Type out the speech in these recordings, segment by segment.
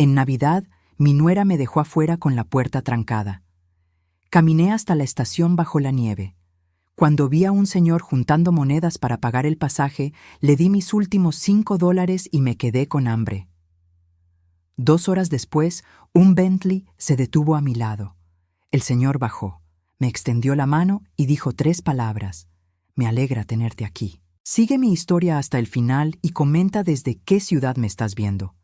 En Navidad, mi nuera me dejó afuera con la puerta trancada. Caminé hasta la estación bajo la nieve. Cuando vi a un señor juntando monedas para pagar el pasaje, le di mis últimos $5 y me quedé con hambre. 2 horas después, un Bentley se detuvo a mi lado. El señor bajó, me extendió la mano y dijo 3 palabras. Me alegra tenerte aquí. Sigue mi historia hasta el final y comenta desde qué ciudad me estás viendo.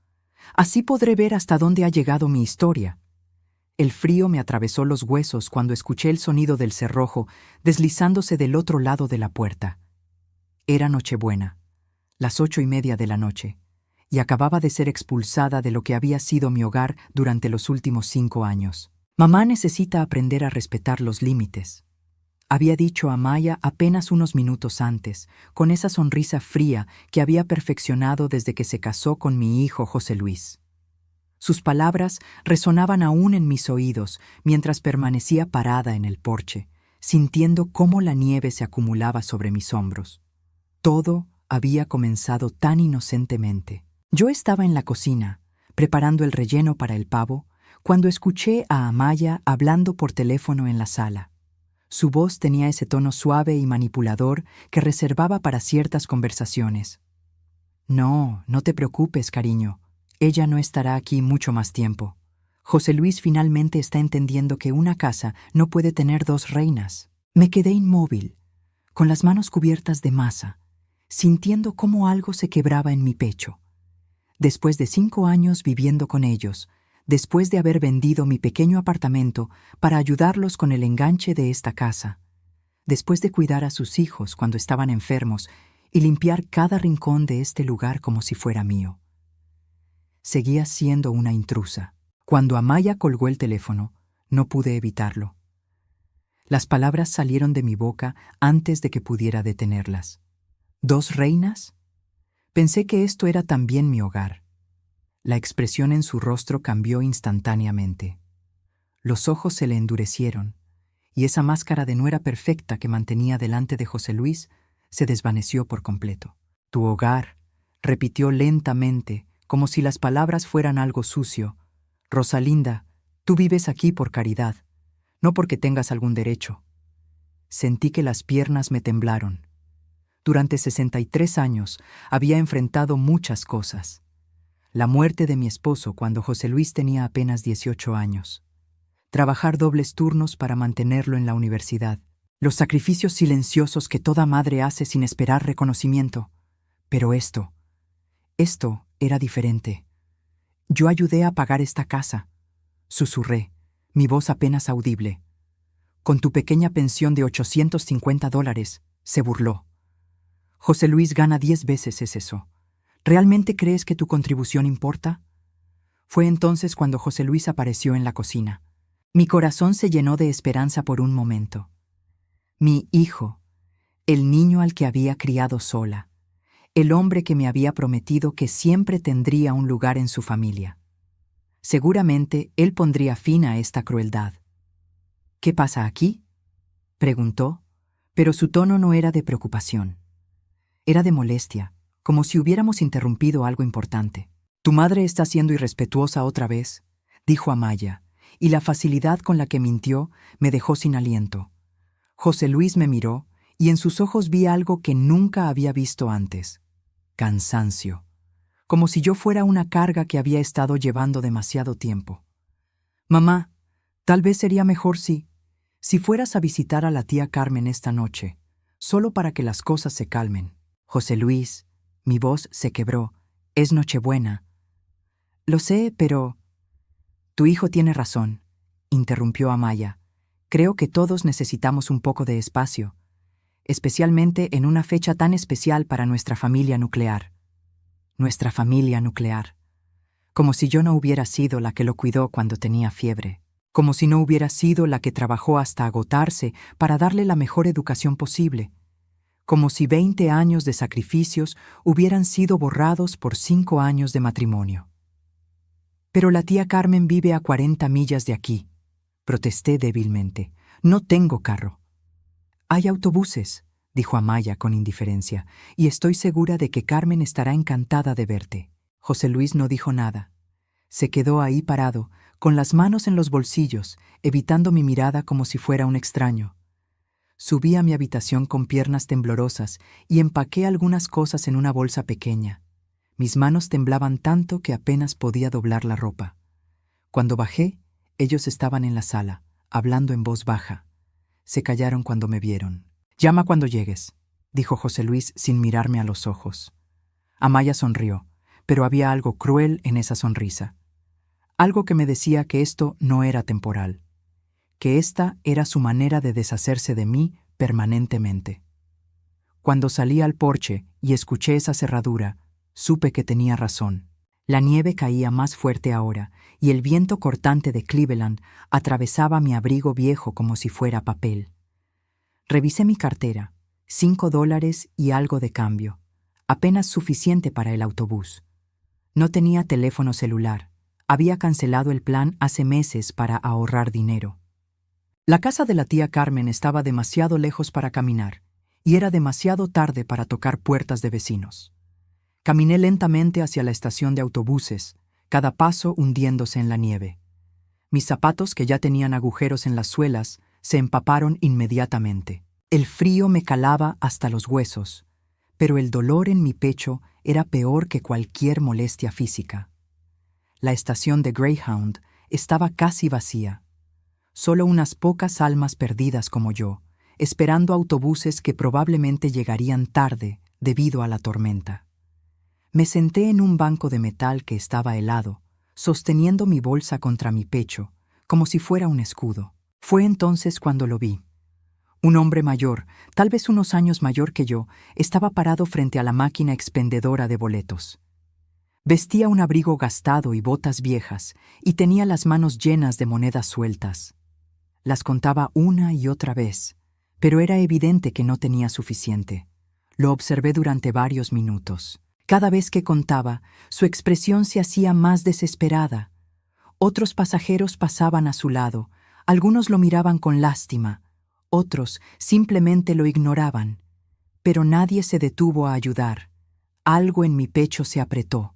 Así podré ver hasta dónde ha llegado mi historia. El frío me atravesó los huesos cuando escuché el sonido del cerrojo deslizándose del otro lado de la puerta. Era Nochebuena, las 8:30 de la noche, y acababa de ser expulsada de lo que había sido mi hogar durante los últimos 5 años. Mamá necesita aprender a respetar los límites. Había dicho a Maya apenas unos minutos antes, con esa sonrisa fría que había perfeccionado desde que se casó con mi hijo José Luis. Sus palabras resonaban aún en mis oídos mientras permanecía parada en el porche, sintiendo cómo la nieve se acumulaba sobre mis hombros. Todo había comenzado tan inocentemente. Yo estaba en la cocina, preparando el relleno para el pavo, cuando escuché a Amaya hablando por teléfono en la sala. Su voz tenía ese tono suave y manipulador que reservaba para ciertas conversaciones. No te preocupes, cariño. Ella no estará aquí mucho más tiempo. José Luis finalmente está entendiendo que una casa no puede tener 2 reinas. Me quedé inmóvil, con las manos cubiertas de masa, sintiendo cómo algo se quebraba en mi pecho. Después de 5 años viviendo con ellos, después de haber vendido mi pequeño apartamento para ayudarlos con el enganche de esta casa, después de cuidar a sus hijos cuando estaban enfermos y limpiar cada rincón de este lugar como si fuera mío. Seguía siendo una intrusa. Cuando Amaya colgó el teléfono, no pude evitarlo. Las palabras salieron de mi boca antes de que pudiera detenerlas. ¿2 reinas? Pensé que esto era también mi hogar. La expresión en su rostro cambió instantáneamente. Los ojos se le endurecieron, y esa máscara de nuera perfecta que mantenía delante de José Luis se desvaneció por completo. Tu hogar, repitió lentamente, como si las palabras fueran algo sucio. Rosalinda, tú vives aquí por caridad, no porque tengas algún derecho. Sentí que las piernas me temblaron. Durante 63 años había enfrentado muchas cosas. La muerte de mi esposo cuando José Luis tenía apenas 18 años. Trabajar dobles turnos para mantenerlo en la universidad. Los sacrificios silenciosos que toda madre hace sin esperar reconocimiento. Pero esto era diferente. Yo ayudé a pagar esta casa. Susurré, mi voz apenas audible. Con tu pequeña pensión de $850, se burló. José Luis gana 10 veces eso. ¿Realmente crees que tu contribución importa? Fue entonces cuando José Luis apareció en la cocina. Mi corazón se llenó de esperanza por un momento. Mi hijo, el niño al que había criado sola, el hombre que me había prometido que siempre tendría un lugar en su familia. Seguramente él pondría fin a esta crueldad. ¿Qué pasa aquí?, preguntó, pero su tono no era de preocupación. Era de molestia, como si hubiéramos interrumpido algo importante. Tu madre está siendo irrespetuosa otra vez, dijo Amaya, y la facilidad con la que mintió me dejó sin aliento. José Luis me miró, y en sus ojos vi algo que nunca había visto antes. Cansancio, como si yo fuera una carga que había estado llevando demasiado tiempo. Mamá, tal vez sería mejor si fueras a visitar a la tía Carmen esta noche, solo para que las cosas se calmen. José Luis, mi voz se quebró, es Nochebuena. Lo sé, pero... Tu hijo tiene razón, interrumpió Amaya. Creo que todos necesitamos un poco de espacio, especialmente en una fecha tan especial para nuestra familia nuclear. Nuestra familia nuclear. Como si yo no hubiera sido la que lo cuidó cuando tenía fiebre. Como si no hubiera sido la que trabajó hasta agotarse para darle la mejor educación posible. Como si 20 años de sacrificios hubieran sido borrados por 5 años de matrimonio. Pero la tía Carmen vive a 40 millas de aquí, protesté débilmente. No tengo carro. Hay autobuses, dijo Amaya con indiferencia, y estoy segura de que Carmen estará encantada de verte. José Luis no dijo nada. Se quedó ahí parado, con las manos en los bolsillos, evitando mi mirada como si fuera un extraño. Subí a mi habitación con piernas temblorosas y empaqué algunas cosas en una bolsa pequeña. Mis manos temblaban tanto que apenas podía doblar la ropa. Cuando bajé, ellos estaban en la sala, hablando en voz baja. Se callaron cuando me vieron. «Llama cuando llegues», dijo José Luis sin mirarme a los ojos. Amaya sonrió, pero había algo cruel en esa sonrisa. Algo que me decía que esto no era temporal, que esta era su manera de deshacerse de mí permanentemente. Cuando salí al porche y escuché esa cerradura, supe que tenía razón. La nieve caía más fuerte ahora, y el viento cortante de Cleveland atravesaba mi abrigo viejo como si fuera papel. Revisé mi cartera, $5 y algo de cambio, apenas suficiente para el autobús. No tenía teléfono celular. Había cancelado el plan hace meses para ahorrar dinero. La casa de la tía Carmen estaba demasiado lejos para caminar, y era demasiado tarde para tocar puertas de vecinos. Caminé lentamente hacia la estación de autobuses, cada paso hundiéndose en la nieve. Mis zapatos, que ya tenían agujeros en las suelas, se empaparon inmediatamente. El frío me calaba hasta los huesos, pero el dolor en mi pecho era peor que cualquier molestia física. La estación de Greyhound estaba casi vacía. Solo unas pocas almas perdidas como yo, esperando autobuses que probablemente llegarían tarde debido a la tormenta. Me senté en un banco de metal que estaba helado, sosteniendo mi bolsa contra mi pecho, como si fuera un escudo. Fue entonces cuando lo vi. Un hombre mayor, tal vez unos años mayor que yo, estaba parado frente a la máquina expendedora de boletos. Vestía un abrigo gastado y botas viejas, y tenía las manos llenas de monedas sueltas. Las contaba una y otra vez, pero era evidente que no tenía suficiente. Lo observé durante varios minutos. Cada vez que contaba, su expresión se hacía más desesperada. Otros pasajeros pasaban a su lado, algunos lo miraban con lástima, otros simplemente lo ignoraban. Pero nadie se detuvo a ayudar. Algo en mi pecho se apretó.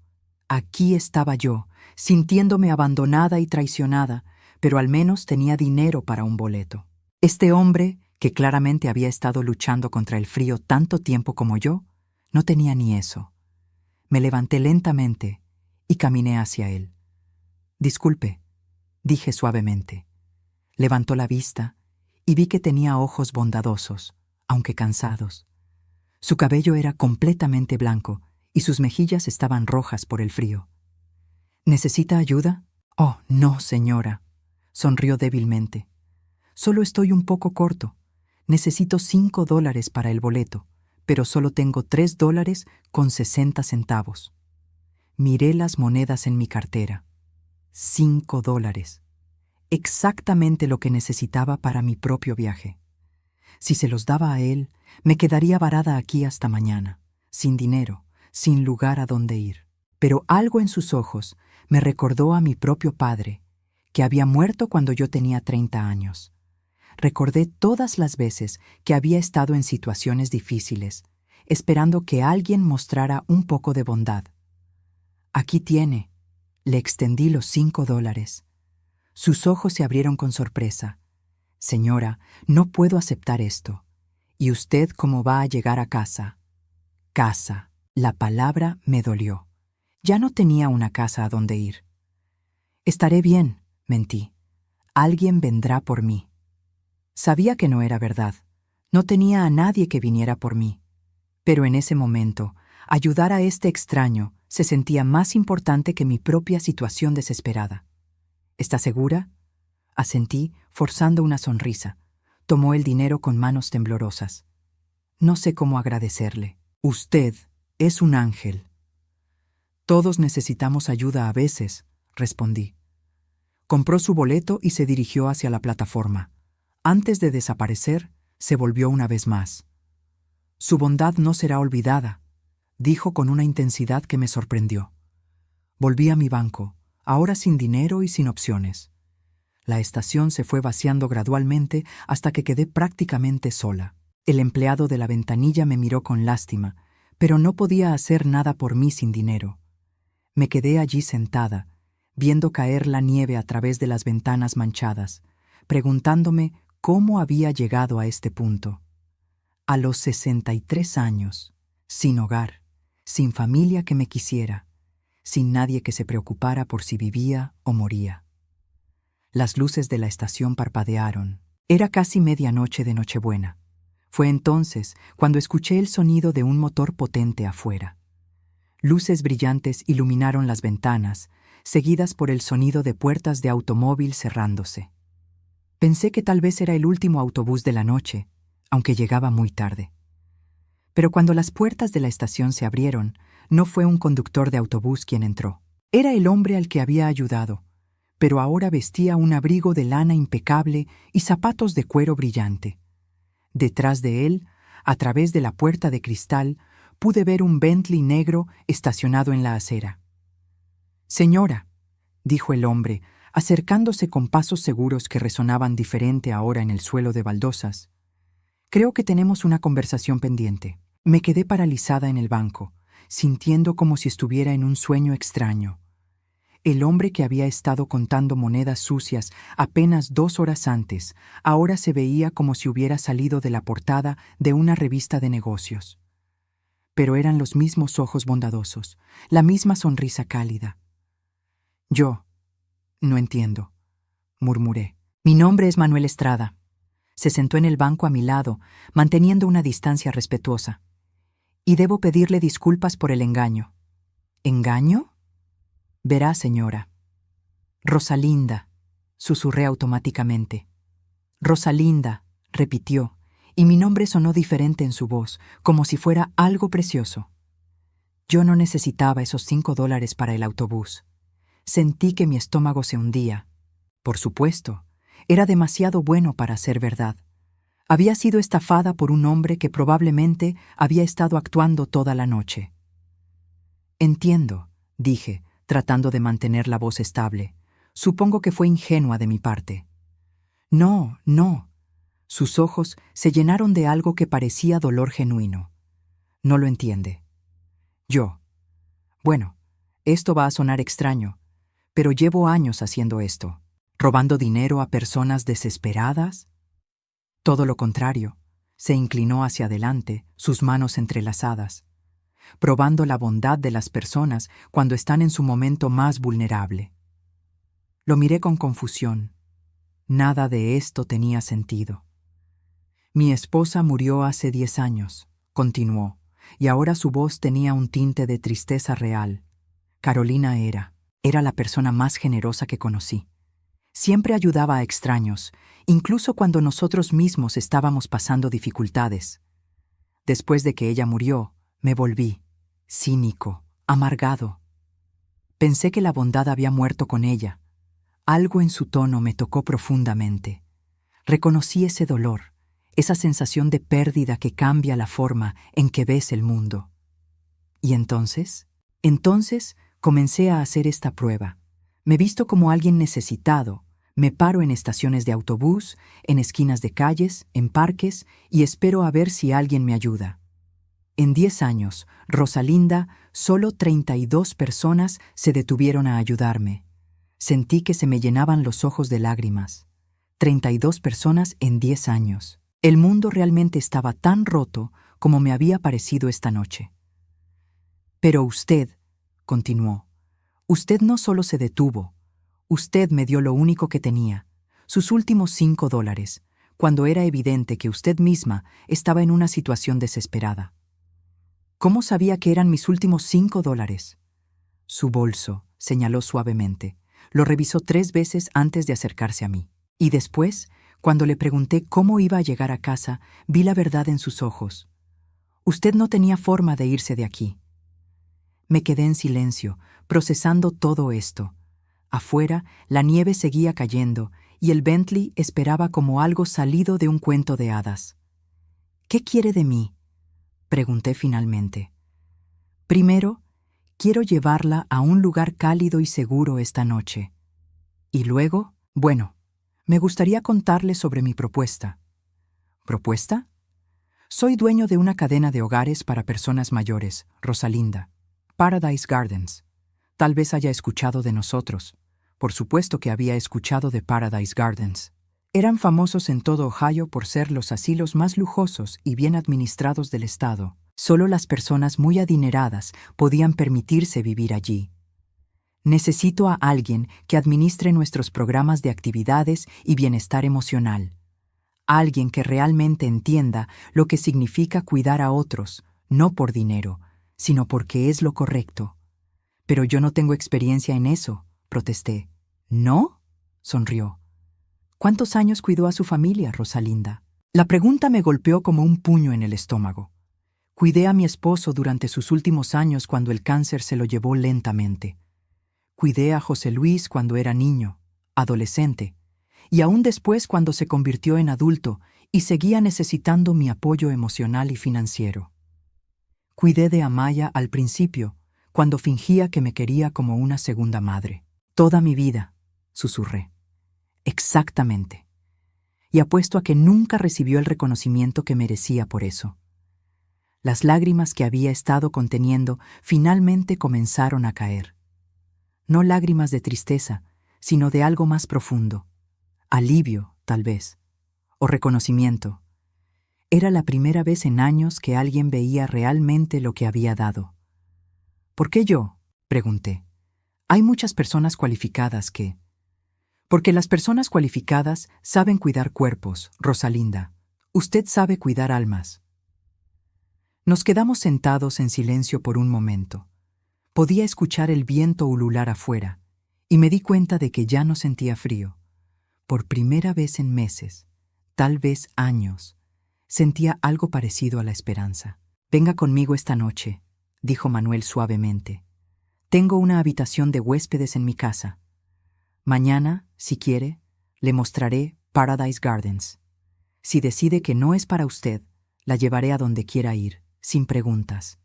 Aquí estaba yo, sintiéndome abandonada y traicionada, pero al menos tenía dinero para un boleto. Este hombre, que claramente había estado luchando contra el frío tanto tiempo como yo, no tenía ni eso. Me levanté lentamente y caminé hacia él. «Disculpe», dije suavemente. Levantó la vista y vi que tenía ojos bondadosos, aunque cansados. Su cabello era completamente blanco y sus mejillas estaban rojas por el frío. «¿Necesita ayuda?» «Oh, no, señora», sonrió débilmente. «Solo estoy un poco corto. Necesito $5 para el boleto, pero solo tengo $3.60. Miré las monedas en mi cartera. $5. Exactamente lo que necesitaba para mi propio viaje. Si se los daba a él, me quedaría varada aquí hasta mañana, sin dinero, sin lugar a donde ir. Pero algo en sus ojos me recordó a mi propio padre, que había muerto cuando yo tenía 30 años. Recordé todas las veces que había estado en situaciones difíciles, esperando que alguien mostrara un poco de bondad. «Aquí tiene», le extendí los $5. Sus ojos se abrieron con sorpresa. «Señora, no puedo aceptar esto. ¿Y usted cómo va a llegar a casa?» Casa. La palabra me dolió. Ya no tenía una casa a donde ir. «Estaré bien», mentí. «Alguien vendrá por mí». Sabía que no era verdad. No tenía a nadie que viniera por mí. Pero en ese momento, ayudar a este extraño se sentía más importante que mi propia situación desesperada. «¿Está segura?», asentí, forzando una sonrisa. Tomó el dinero con manos temblorosas. «No sé cómo agradecerle. Usted es un ángel». «Todos necesitamos ayuda a veces», respondí. Compró su boleto y se dirigió hacia la plataforma. Antes de desaparecer, se volvió una vez más. «Su bondad no será olvidada», dijo con una intensidad que me sorprendió. Volví a mi banco, ahora sin dinero y sin opciones. La estación se fue vaciando gradualmente hasta que quedé prácticamente sola. El empleado de la ventanilla me miró con lástima, pero no podía hacer nada por mí sin dinero. Me quedé allí sentada, viendo caer la nieve a través de las ventanas manchadas, preguntándome cómo había llegado a este punto. A los 63 años, sin hogar, sin familia que me quisiera, sin nadie que se preocupara por si vivía o moría. Las luces de la estación parpadearon. Era casi medianoche de Nochebuena. Fue entonces cuando escuché el sonido de un motor potente afuera. Luces brillantes iluminaron las ventanas, seguidas por el sonido de puertas de automóvil cerrándose. Pensé que tal vez era el último autobús de la noche, aunque llegaba muy tarde. Pero cuando las puertas de la estación se abrieron, no fue un conductor de autobús quien entró. Era el hombre al que había ayudado, pero ahora vestía un abrigo de lana impecable y zapatos de cuero brillante. Detrás de él, a través de la puerta de cristal, pude ver un Bentley negro estacionado en la acera. «Señora», dijo el hombre, acercándose con pasos seguros que resonaban diferente ahora en el suelo de baldosas, «creo que tenemos una conversación pendiente». Me quedé paralizada en el banco, sintiendo como si estuviera en un sueño extraño. El hombre que había estado contando monedas sucias apenas 2 horas antes, ahora se veía como si hubiera salido de la portada de una revista de negocios. Pero eran los mismos ojos bondadosos, la misma sonrisa cálida. «Yo no entiendo», murmuré. «Mi nombre es Manuel Estrada». Se sentó en el banco a mi lado, manteniendo una distancia respetuosa. «Y debo pedirle disculpas por el engaño». «¿Engaño?» «Verá, señora». «Rosalinda», susurré automáticamente. «Rosalinda», repitió, y mi nombre sonó diferente en su voz, como si fuera algo precioso. Yo no necesitaba esos $5 para el autobús. Sentí que mi estómago se hundía. Por supuesto, era demasiado bueno para ser verdad. Había sido estafada por un hombre que probablemente había estado actuando toda la noche. «Entiendo», dije, tratando de mantener la voz estable. «Supongo que fue ingenua de mi parte». «No, no». Sus ojos se llenaron de algo que parecía dolor genuino. «No lo entiende». Yo. «Bueno, esto va a sonar extraño, pero llevo años haciendo esto. ¿Robando dinero a personas desesperadas?» Todo lo contrario. Se inclinó hacia adelante, sus manos entrelazadas, probando la bondad de las personas cuando están en su momento más vulnerable. Lo miré con confusión. Nada de esto tenía sentido. «Mi esposa murió hace 10 años», continuó, y ahora su voz tenía un tinte de tristeza real. «Carolina era la persona más generosa que conocí. Siempre ayudaba a extraños, incluso cuando nosotros mismos estábamos pasando dificultades. Después de que ella murió, me volví cínico, amargado. Pensé que la bondad había muerto con ella. Algo en su tono me tocó profundamente. Reconocí ese dolor, esa sensación de pérdida que cambia la forma en que ves el mundo. ¿Y entonces? Entonces comencé a hacer esta prueba. Me visto como alguien necesitado, me paro en estaciones de autobús, en esquinas de calles, en parques, y espero a ver si alguien me ayuda. En 10 años, Rosalinda, solo 32 personas se detuvieron a ayudarme. Sentí que se me llenaban los ojos de lágrimas. 32 personas en 10 años. El mundo realmente estaba tan roto como me había parecido esta noche. «Pero usted», continuó, «usted no solo se detuvo, usted me dio lo único que tenía, sus últimos $5, cuando era evidente que usted misma estaba en una situación desesperada». «¿Cómo sabía que eran mis últimos $5? «Su bolso», señaló suavemente. Lo revisó 3 veces antes de acercarse a mí. Y después, cuando le pregunté cómo iba a llegar a casa, vi la verdad en sus ojos. «Usted no tenía forma de irse de aquí». Me quedé en silencio, procesando todo esto. Afuera, la nieve seguía cayendo y el Bentley esperaba como algo salido de un cuento de hadas. «¿Qué quiere de mí?», pregunté finalmente. «Primero, quiero llevarla a un lugar cálido y seguro esta noche. Y luego, bueno, me gustaría contarle sobre mi propuesta». «¿Propuesta?» «Soy dueño de una cadena de hogares para personas mayores, Rosalinda. Paradise Gardens. Tal vez haya escuchado de nosotros. Por supuesto que había escuchado de Paradise Gardens. Eran famosos en todo Ohio por ser los asilos más lujosos y bien administrados del estado. Solo las personas muy adineradas podían permitirse vivir allí. Necesito a alguien que administre nuestros programas de actividades y bienestar emocional. Alguien que realmente entienda lo que significa cuidar a otros, no por dinero, sino porque es lo correcto. Pero yo no tengo experiencia en eso, protesté. ¿No? Sonrió. ¿Cuántos años cuidó a su familia, Rosalinda? La pregunta me golpeó como un puño en el estómago. Cuidé a mi esposo durante sus últimos años cuando el cáncer se lo llevó lentamente. Cuidé a José Luis cuando era niño, adolescente, y aún después cuando se convirtió en adulto y seguía necesitando mi apoyo emocional y financiero. Cuidé de Amaya al principio, cuando fingía que me quería como una segunda madre. Toda mi vida, susurré. Exactamente. Y apuesto a que nunca recibió el reconocimiento que merecía por eso. Las lágrimas que había estado conteniendo finalmente comenzaron a caer. No lágrimas de tristeza, sino de algo más profundo. Alivio, tal vez. O reconocimiento. Era la primera vez en años que alguien veía realmente lo que había dado. ¿Por qué yo?, pregunté. Hay muchas personas cualificadas que... Porque las personas cualificadas saben cuidar cuerpos, Rosalinda. Usted sabe cuidar almas. Nos quedamos sentados en silencio por un momento. Podía escuchar el viento ulular afuera, y me di cuenta de que ya no sentía frío. Por primera vez en meses, tal vez años, sentía algo parecido a la esperanza. Venga conmigo esta noche, dijo Manuel suavemente. Tengo una habitación de huéspedes en mi casa. Mañana, si quiere, le mostraré Paradise Gardens. Si decide que no es para usted, la llevaré a donde quiera ir, sin preguntas.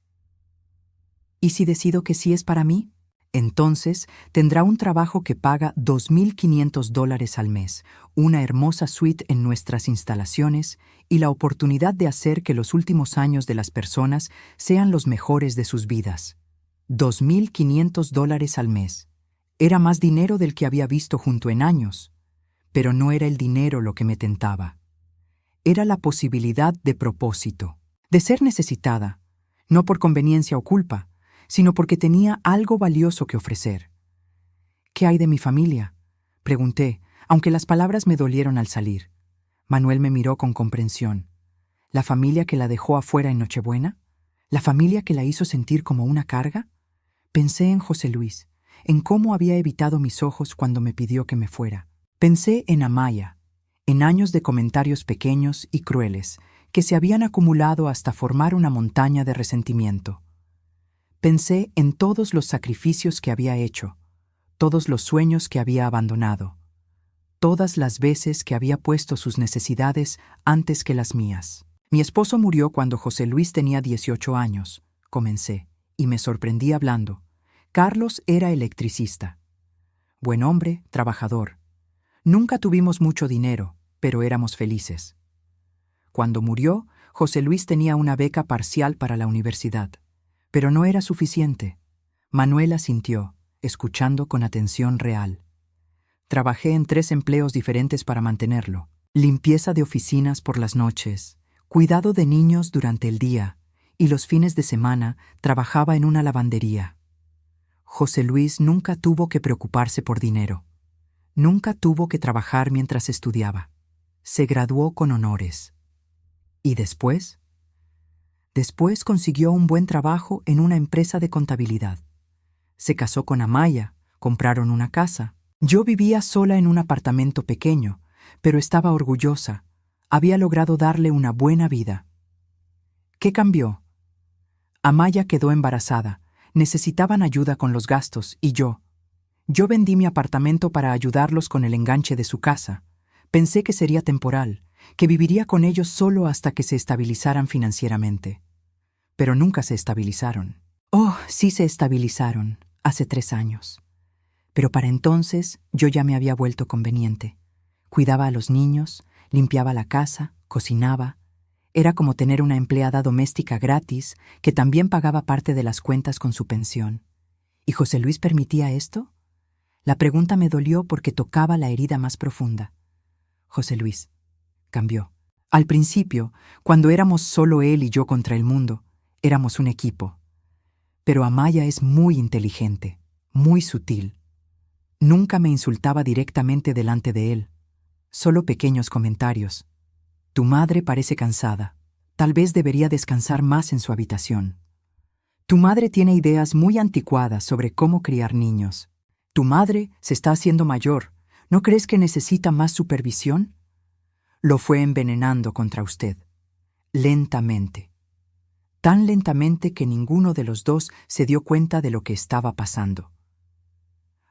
¿Y si decido que sí es para mí? Entonces tendrá un trabajo que paga $2,500 al mes, una hermosa suite en nuestras instalaciones y la oportunidad de hacer que los últimos años de las personas sean los mejores de sus vidas. $2,500 al mes. Era más dinero del que había visto junto en años, pero no era el dinero lo que me tentaba. Era la posibilidad de propósito, de ser necesitada, no por conveniencia o culpa, sino porque tenía algo valioso que ofrecer. ¿Qué hay de mi familia?, pregunté, aunque las palabras me dolieron al salir. Manuel me miró con comprensión. ¿La familia que la dejó afuera en Nochebuena? ¿La familia que la hizo sentir como una carga? Pensé en José Luis, en cómo había evitado mis ojos cuando me pidió que me fuera. Pensé en Amaya, en años de comentarios pequeños y crueles que se habían acumulado hasta formar una montaña de resentimiento. Pensé en todos los sacrificios que había hecho, todos los sueños que había abandonado, todas las veces que había puesto sus necesidades antes que las mías. Mi esposo murió cuando José Luis tenía 18 años, comencé, y me sorprendí hablando. Carlos era electricista. Buen hombre, trabajador. Nunca tuvimos mucho dinero, pero éramos felices. Cuando murió, José Luis tenía una beca parcial para la universidad. Pero no era suficiente. Manuel asintió, escuchando con atención real. Trabajé en 3 empleos diferentes para mantenerlo. Limpieza de oficinas por las noches, cuidado de niños durante el día, y los fines de semana trabajaba en una lavandería. José Luis nunca tuvo que preocuparse por dinero. Nunca tuvo que trabajar mientras estudiaba. Se graduó con honores. ¿Y después? Después consiguió un buen trabajo en una empresa de contabilidad. Se casó con Amaya, compraron una casa. Yo vivía sola en un apartamento pequeño, pero estaba orgullosa. Había logrado darle una buena vida. ¿Qué cambió? Amaya quedó embarazada. Necesitaban ayuda con los gastos y yo vendí mi apartamento para ayudarlos con el enganche de su casa. Pensé que sería temporal, que viviría con ellos solo hasta que se estabilizaran financieramente. Pero nunca se estabilizaron. Oh, sí se estabilizaron, hace 3 años. Pero para entonces yo ya me había vuelto conveniente. Cuidaba a los niños, limpiaba la casa, cocinaba. Era como tener una empleada doméstica gratis que también pagaba parte de las cuentas con su pensión. ¿Y José Luis permitía esto? La pregunta me dolió porque tocaba la herida más profunda. José Luis cambió. Al principio, cuando éramos solo él y yo contra el mundo, éramos un equipo. Pero Amaya es muy inteligente, muy sutil. Nunca me insultaba directamente delante de él, solo pequeños comentarios. Tu madre parece cansada. Tal vez debería descansar más en su habitación. Tu madre tiene ideas muy anticuadas sobre cómo criar niños. Tu madre se está haciendo mayor. ¿No crees que necesita más supervisión? Lo fue envenenando contra usted. Lentamente. Tan lentamente que ninguno de los dos se dio cuenta de lo que estaba pasando.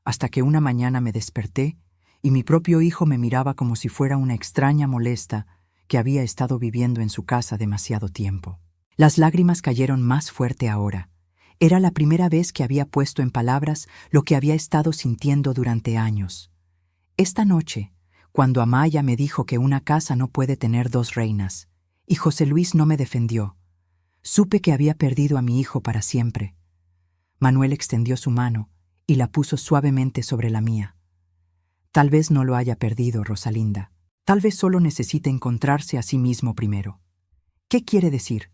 Hasta que una mañana me desperté y mi propio hijo me miraba como si fuera una extraña molesta que había estado viviendo en su casa demasiado tiempo. Las lágrimas cayeron más fuerte ahora. Era la primera vez que había puesto en palabras lo que había estado sintiendo durante años. Esta noche, cuando Amaya me dijo que una casa no puede tener dos reinas, y José Luis no me defendió, supe que había perdido a mi hijo para siempre. Manuel extendió su mano y la puso suavemente sobre la mía. Tal vez no lo haya perdido, Rosalinda. Tal vez solo necesite encontrarse a sí mismo primero. ¿Qué quiere decir?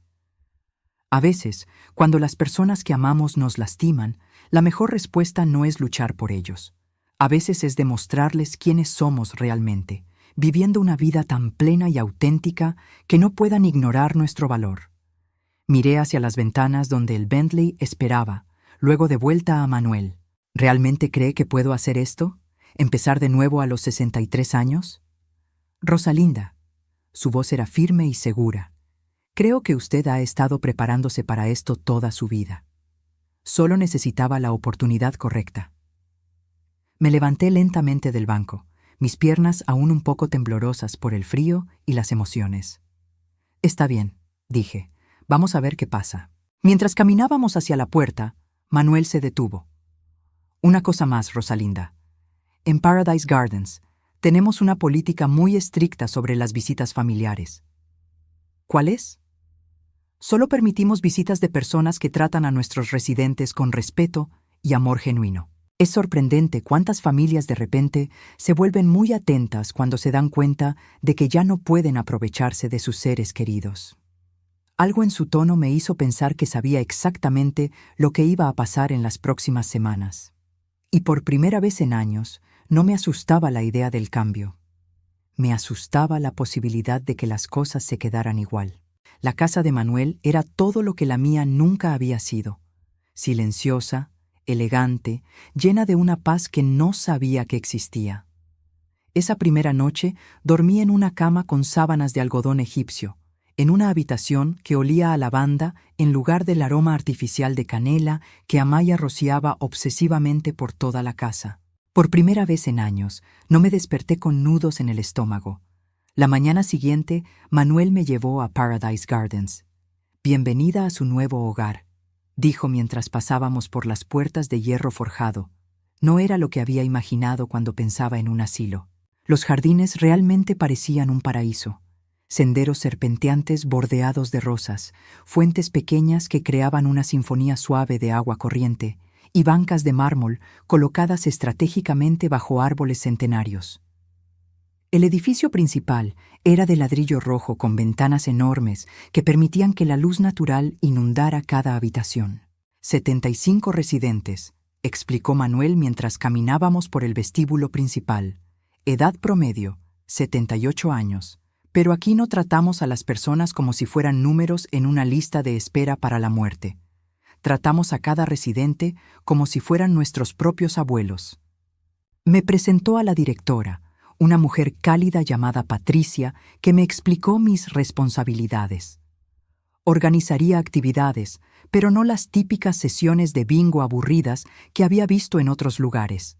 A veces, cuando las personas que amamos nos lastiman, la mejor respuesta no es luchar por ellos. A veces es demostrarles quiénes somos realmente, viviendo una vida tan plena y auténtica que no puedan ignorar nuestro valor. Miré hacia las ventanas donde el Bentley esperaba, luego de vuelta a Manuel. ¿Realmente cree que puedo hacer esto? ¿Empezar de nuevo a los 63 años? Rosalinda. Su voz era firme y segura. Creo que usted ha estado preparándose para esto toda su vida. Solo necesitaba la oportunidad correcta. Me levanté lentamente del banco, mis piernas aún un poco temblorosas por el frío y las emociones. Está bien, dije. Vamos a ver qué pasa. Mientras caminábamos hacia la puerta, Manuel se detuvo. Una cosa más, Rosalinda. En Paradise Gardens tenemos una política muy estricta sobre las visitas familiares. ¿Cuál es? Solo permitimos visitas de personas que tratan a nuestros residentes con respeto y amor genuino. Es sorprendente cuántas familias de repente se vuelven muy atentas cuando se dan cuenta de que ya no pueden aprovecharse de sus seres queridos. Algo en su tono me hizo pensar que sabía exactamente lo que iba a pasar en las próximas semanas. Y por primera vez en años, no me asustaba la idea del cambio. Me asustaba la posibilidad de que las cosas se quedaran igual. La casa de Manuel era todo lo que la mía nunca había sido. Silenciosa, elegante, llena de una paz que no sabía que existía. Esa primera noche dormí en una cama con sábanas de algodón egipcio, en una habitación que olía a lavanda en lugar del aroma artificial de canela que Amaya rociaba obsesivamente por toda la casa. Por primera vez en años, no me desperté con nudos en el estómago. La mañana siguiente, Manuel me llevó a Paradise Gardens. «Bienvenida a su nuevo hogar», dijo mientras pasábamos por las puertas de hierro forjado. No era lo que había imaginado cuando pensaba en un asilo. Los jardines realmente parecían un paraíso. Senderos serpenteantes bordeados de rosas, fuentes pequeñas que creaban una sinfonía suave de agua corriente, y bancas de mármol colocadas estratégicamente bajo árboles centenarios. El edificio principal era de ladrillo rojo con ventanas enormes que permitían que la luz natural inundara cada habitación. 75 residentes, explicó Manuel mientras caminábamos por el vestíbulo principal. Edad promedio, 78 años. Pero aquí no tratamos a las personas como si fueran números en una lista de espera para la muerte. Tratamos a cada residente como si fueran nuestros propios abuelos. Me presentó a la directora, una mujer cálida llamada Patricia, que me explicó mis responsabilidades. Organizaría actividades, pero no las típicas sesiones de bingo aburridas que había visto en otros lugares.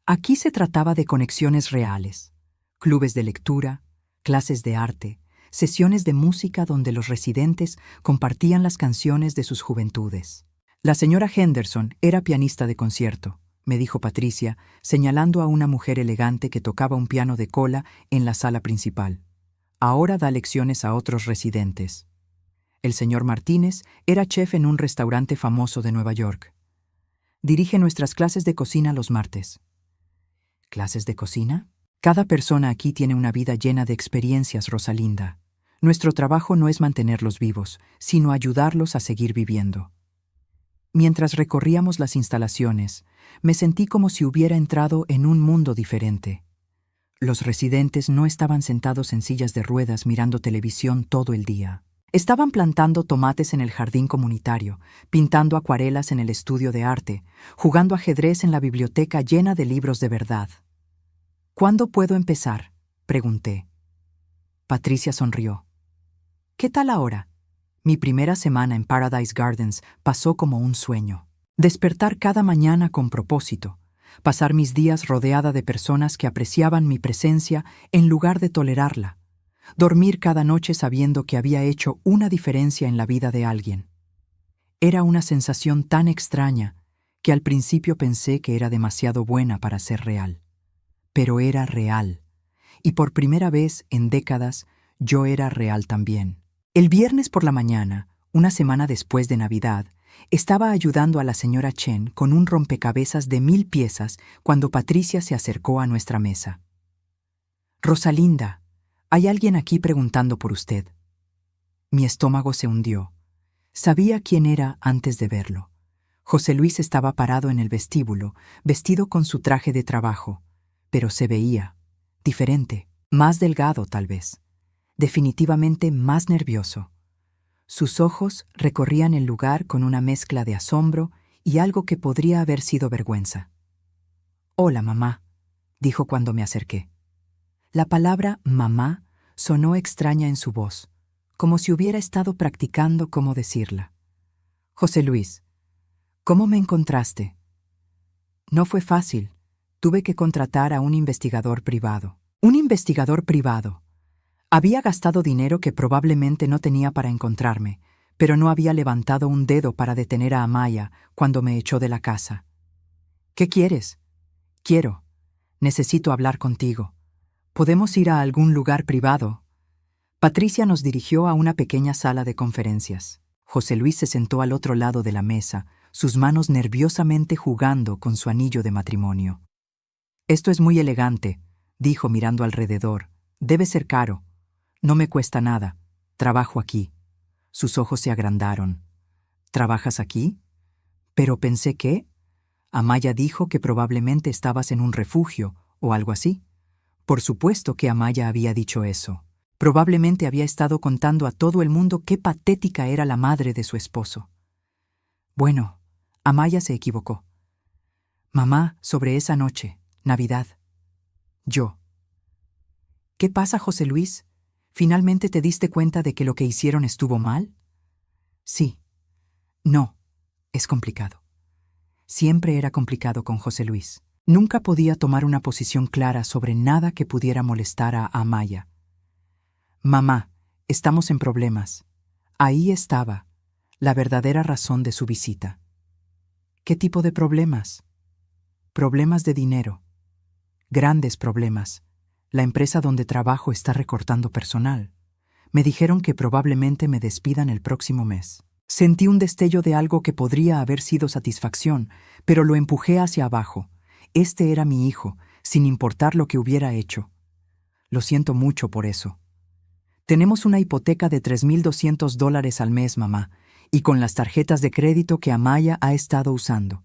Aquí se trataba de conexiones reales, clubes de lectura, clases de arte, sesiones de música donde los residentes compartían las canciones de sus juventudes. La señora Henderson era pianista de concierto, me dijo Patricia, señalando a una mujer elegante que tocaba un piano de cola en la sala principal. Ahora da lecciones a otros residentes. El señor Martínez era chef en un restaurante famoso de Nueva York. Dirige nuestras clases de cocina los martes. ¿Clases de cocina? Cada persona aquí tiene una vida llena de experiencias, Rosalinda. Nuestro trabajo no es mantenerlos vivos, sino ayudarlos a seguir viviendo. Mientras recorríamos las instalaciones, me sentí como si hubiera entrado en un mundo diferente. Los residentes no estaban sentados en sillas de ruedas mirando televisión todo el día. Estaban plantando tomates en el jardín comunitario, pintando acuarelas en el estudio de arte, jugando ajedrez en la biblioteca llena de libros de verdad. ¿Cuándo puedo empezar?, pregunté. Patricia sonrió. ¿Qué tal ahora? Mi primera semana en Paradise Gardens pasó como un sueño. Despertar cada mañana con propósito. Pasar mis días rodeada de personas que apreciaban mi presencia en lugar de tolerarla. Dormir cada noche sabiendo que había hecho una diferencia en la vida de alguien. Era una sensación tan extraña que al principio pensé que era demasiado buena para ser real. Pero era real. Y por primera vez en décadas, yo era real también. El viernes por la mañana, una semana después de Navidad, estaba ayudando a la señora Chen con un rompecabezas de 1000 piezas cuando Patricia se acercó a nuestra mesa. Rosalinda, hay alguien aquí preguntando por usted. Mi estómago se hundió. Sabía quién era antes de verlo. José Luis estaba parado en el vestíbulo, vestido con su traje de trabajo, pero se veía diferente, más delgado tal vez, definitivamente más nervioso. Sus ojos recorrían el lugar con una mezcla de asombro y algo que podría haber sido vergüenza. «Hola, mamá», dijo cuando me acerqué. La palabra «mamá» sonó extraña en su voz, como si hubiera estado practicando cómo decirla. «José Luis, ¿cómo me encontraste?» No fue fácil. Tuve que contratar a un investigador privado. Un investigador privado. Había gastado dinero que probablemente no tenía para encontrarme, pero no había levantado un dedo para detener a Amaya cuando me echó de la casa. «¿Qué quieres?» «Quiero. Necesito hablar contigo. ¿Podemos ir a algún lugar privado?» Patricia nos dirigió a una pequeña sala de conferencias. José Luis se sentó al otro lado de la mesa, sus manos nerviosamente jugando con su anillo de matrimonio. «Esto es muy elegante», dijo mirando alrededor. «Debe ser caro. No me cuesta nada. Trabajo aquí». Sus ojos se agrandaron. «¿Trabajas aquí?» «Pero pensé que...» Amaya dijo que probablemente estabas en un refugio o algo así. Por supuesto que Amaya había dicho eso. Probablemente había estado contando a todo el mundo qué patética era la madre de su esposo. Bueno, Amaya se equivocó. «Mamá, sobre esa noche, Navidad». Yo. «¿Qué pasa, José Luis? ¿Finalmente te diste cuenta de que lo que hicieron estuvo mal?» «Sí. No. Es complicado». Siempre era complicado con José Luis. Nunca podía tomar una posición clara sobre nada que pudiera molestar a Amaya. «Mamá, estamos en problemas». Ahí estaba, la verdadera razón de su visita. ¿Qué tipo de problemas? Problemas de dinero. Grandes problemas. La empresa donde trabajo está recortando personal. Me dijeron que probablemente me despidan el próximo mes. Sentí un destello de algo que podría haber sido satisfacción, pero lo empujé hacia abajo. Este era mi hijo, sin importar lo que hubiera hecho. Lo siento mucho por eso. Tenemos una hipoteca de $3,200 al mes, mamá, y con las tarjetas de crédito que Amaya ha estado usando.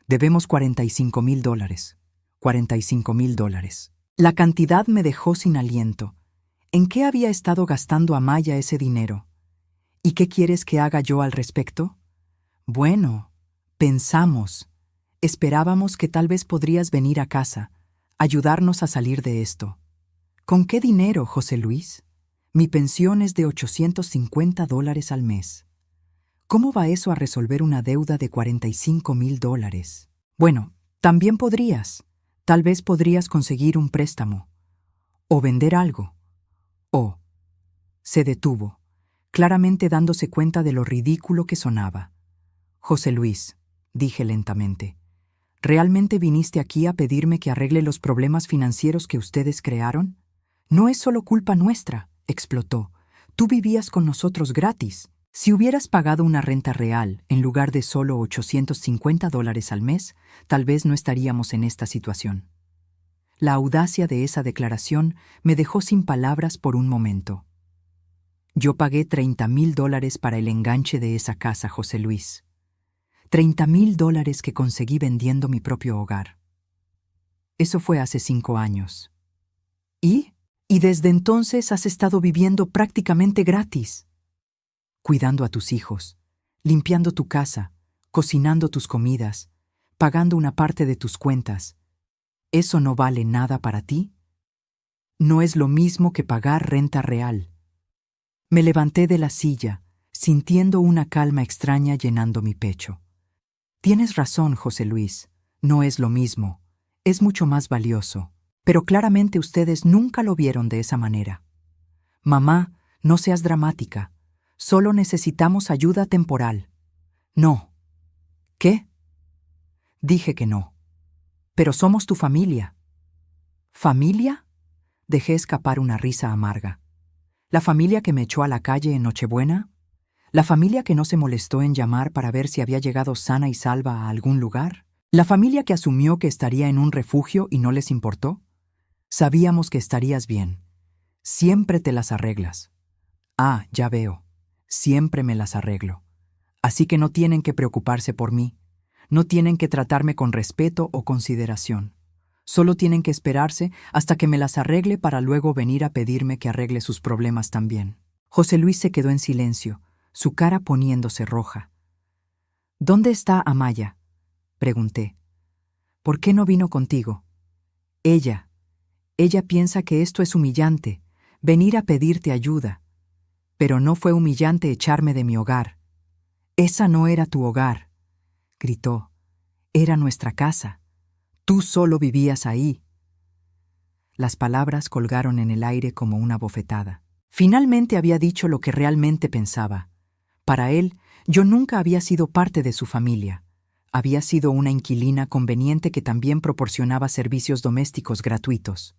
Debemos $45,000. $45,000. La cantidad me dejó sin aliento. ¿En qué había estado gastando Amaya ese dinero? ¿Y qué quieres que haga yo al respecto? Bueno, pensamos. Esperábamos que tal vez podrías venir a casa, ayudarnos a salir de esto. ¿Con qué dinero, José Luis? Mi pensión es de $850 al mes. ¿Cómo va eso a resolver una deuda de $45,000? Bueno, también podrías. Tal vez podrías conseguir un préstamo. O vender algo. O... Se detuvo, claramente dándose cuenta de lo ridículo que sonaba. José Luis, dije lentamente, ¿realmente viniste aquí a pedirme que arregle los problemas financieros que ustedes crearon? No es solo culpa nuestra, explotó. Tú vivías con nosotros gratis. Si hubieras pagado una renta real en lugar de solo $850 al mes, tal vez no estaríamos en esta situación. La audacia de esa declaración me dejó sin palabras por un momento. Yo pagué $30,000 para el enganche de esa casa, José Luis. $30,000 que conseguí vendiendo mi propio hogar. Eso fue hace 5 años. Y desde entonces has estado viviendo prácticamente gratis, cuidando a tus hijos, limpiando tu casa, cocinando tus comidas, pagando una parte de tus cuentas. ¿Eso no vale nada para ti? No es lo mismo que pagar renta real. Me levanté de la silla, sintiendo una calma extraña llenando mi pecho. Tienes razón, José Luis, no es lo mismo, es mucho más valioso, pero claramente ustedes nunca lo vieron de esa manera. Mamá, no seas dramática, solo necesitamos ayuda temporal. No. ¿Qué? Dije que no. Pero somos tu familia. ¿Familia? Dejé escapar una risa amarga. ¿La familia que me echó a la calle en Nochebuena? ¿La familia que no se molestó en llamar para ver si había llegado sana y salva a algún lugar? ¿La familia que asumió que estaría en un refugio y no les importó? Sabíamos que estarías bien. Siempre te las arreglas. Ah, ya veo. Siempre me las arreglo. Así que no tienen que preocuparse por mí. No tienen que tratarme con respeto o consideración. Solo tienen que esperarse hasta que me las arregle para luego venir a pedirme que arregle sus problemas también. José Luis se quedó en silencio, su cara poniéndose roja. ¿Dónde está Amaya?, pregunté. ¿Por qué no vino contigo? Ella piensa que esto es humillante, venir a pedirte ayuda. Pero no fue humillante echarme de mi hogar. Esa no era tu hogar, gritó. Era nuestra casa. Tú solo vivías ahí. Las palabras colgaron en el aire como una bofetada. Finalmente había dicho lo que realmente pensaba. Para él, yo nunca había sido parte de su familia. Había sido una inquilina conveniente que también proporcionaba servicios domésticos gratuitos.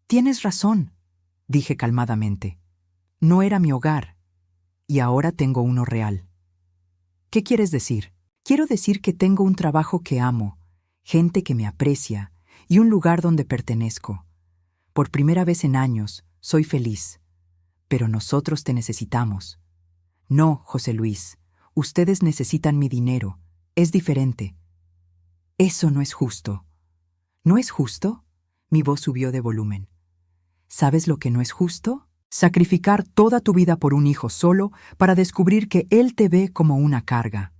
Tienes razón, dije calmadamente. No era mi hogar, y ahora tengo uno real. ¿Qué quieres decir? Quiero decir que tengo un trabajo que amo, gente que me aprecia y un lugar donde pertenezco. Por primera vez en años, soy feliz. Pero nosotros te necesitamos. No, José Luis, ustedes necesitan mi dinero. Es diferente. Eso no es justo. ¿No es justo? Mi voz subió de volumen. ¿Sabes lo que no es justo? Sacrificar toda tu vida por un hijo solo para descubrir que él te ve como una carga.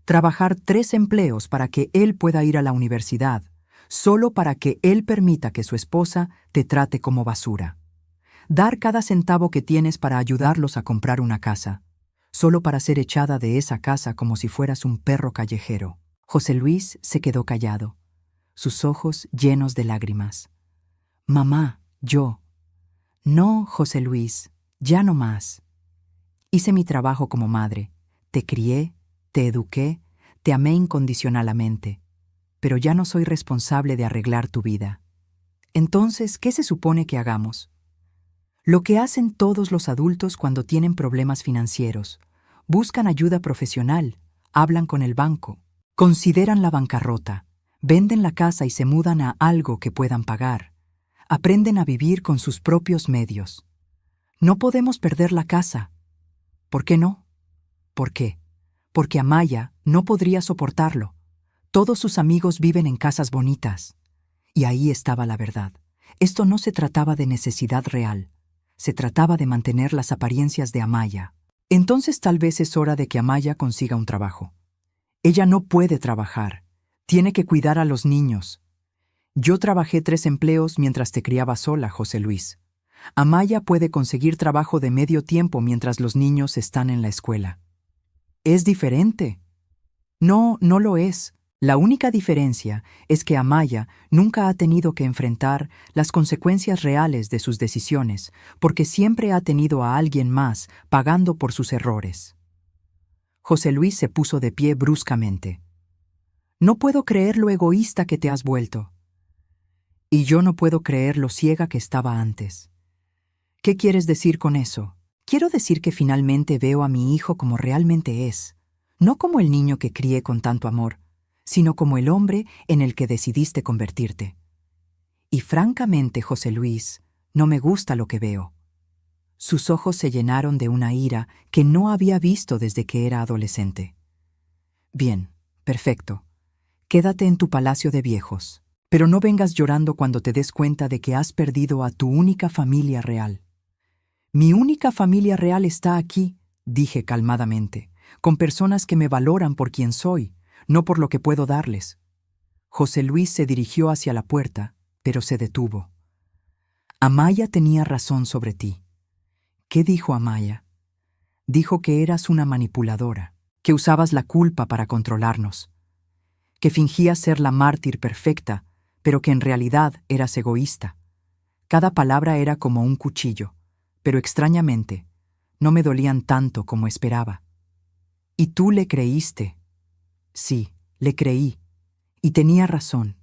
Trabajar 3 empleos para que él pueda ir a la universidad, solo para que él permita que su esposa te trate como basura. Dar cada centavo que tienes para ayudarlos a comprar una casa, solo para ser echada de esa casa como si fueras un perro callejero. José Luis se quedó callado, sus ojos llenos de lágrimas. Mamá, yo. No, José Luis, ya no más. Hice mi trabajo como madre, te crié, te eduqué, te amé incondicionalmente, pero ya no soy responsable de arreglar tu vida. Entonces, ¿qué se supone que hagamos? Lo que hacen todos los adultos cuando tienen problemas financieros. Buscan ayuda profesional, hablan con el banco, consideran la bancarrota, venden la casa y se mudan a algo que puedan pagar. Aprenden a vivir con sus propios medios. No podemos perder la casa. ¿Por qué no? ¿Por qué? Porque Amaya no podría soportarlo. Todos sus amigos viven en casas bonitas. Y ahí estaba la verdad. Esto no se trataba de necesidad real. Se trataba de mantener las apariencias de Amaya. Entonces tal vez es hora de que Amaya consiga un trabajo. Ella no puede trabajar. Tiene que cuidar a los niños. Yo trabajé 3 empleos mientras te criaba sola, José Luis. Amaya puede conseguir trabajo de medio tiempo mientras los niños están en la escuela. Es diferente. No, no lo es. La única diferencia es que Amaya nunca ha tenido que enfrentar las consecuencias reales de sus decisiones, porque siempre ha tenido a alguien más pagando por sus errores. José Luis se puso de pie bruscamente. No puedo creer lo egoísta que te has vuelto. Y yo no puedo creer lo ciega que estaba antes. ¿Qué quieres decir con eso? Quiero decir que finalmente veo a mi hijo como realmente es, no como el niño que crié con tanto amor, sino como el hombre en el que decidiste convertirte. Y francamente, José Luis, no me gusta lo que veo. Sus ojos se llenaron de una ira que no había visto desde que era adolescente. Bien, perfecto. Quédate en tu palacio de viejos, pero no vengas llorando cuando te des cuenta de que has perdido a tu única familia real. Mi única familia real está aquí, dije calmadamente, con personas que me valoran por quien soy, no por lo que puedo darles. José Luis se dirigió hacia la puerta, pero se detuvo. Amaya tenía razón sobre ti. ¿Qué dijo Amaya? Dijo que eras una manipuladora, que usabas la culpa para controlarnos, que fingías ser la mártir perfecta, pero que en realidad eras egoísta. Cada palabra era como un cuchillo, pero extrañamente, no me dolían tanto como esperaba. Y tú le creíste. Sí, le creí. Y tenía razón.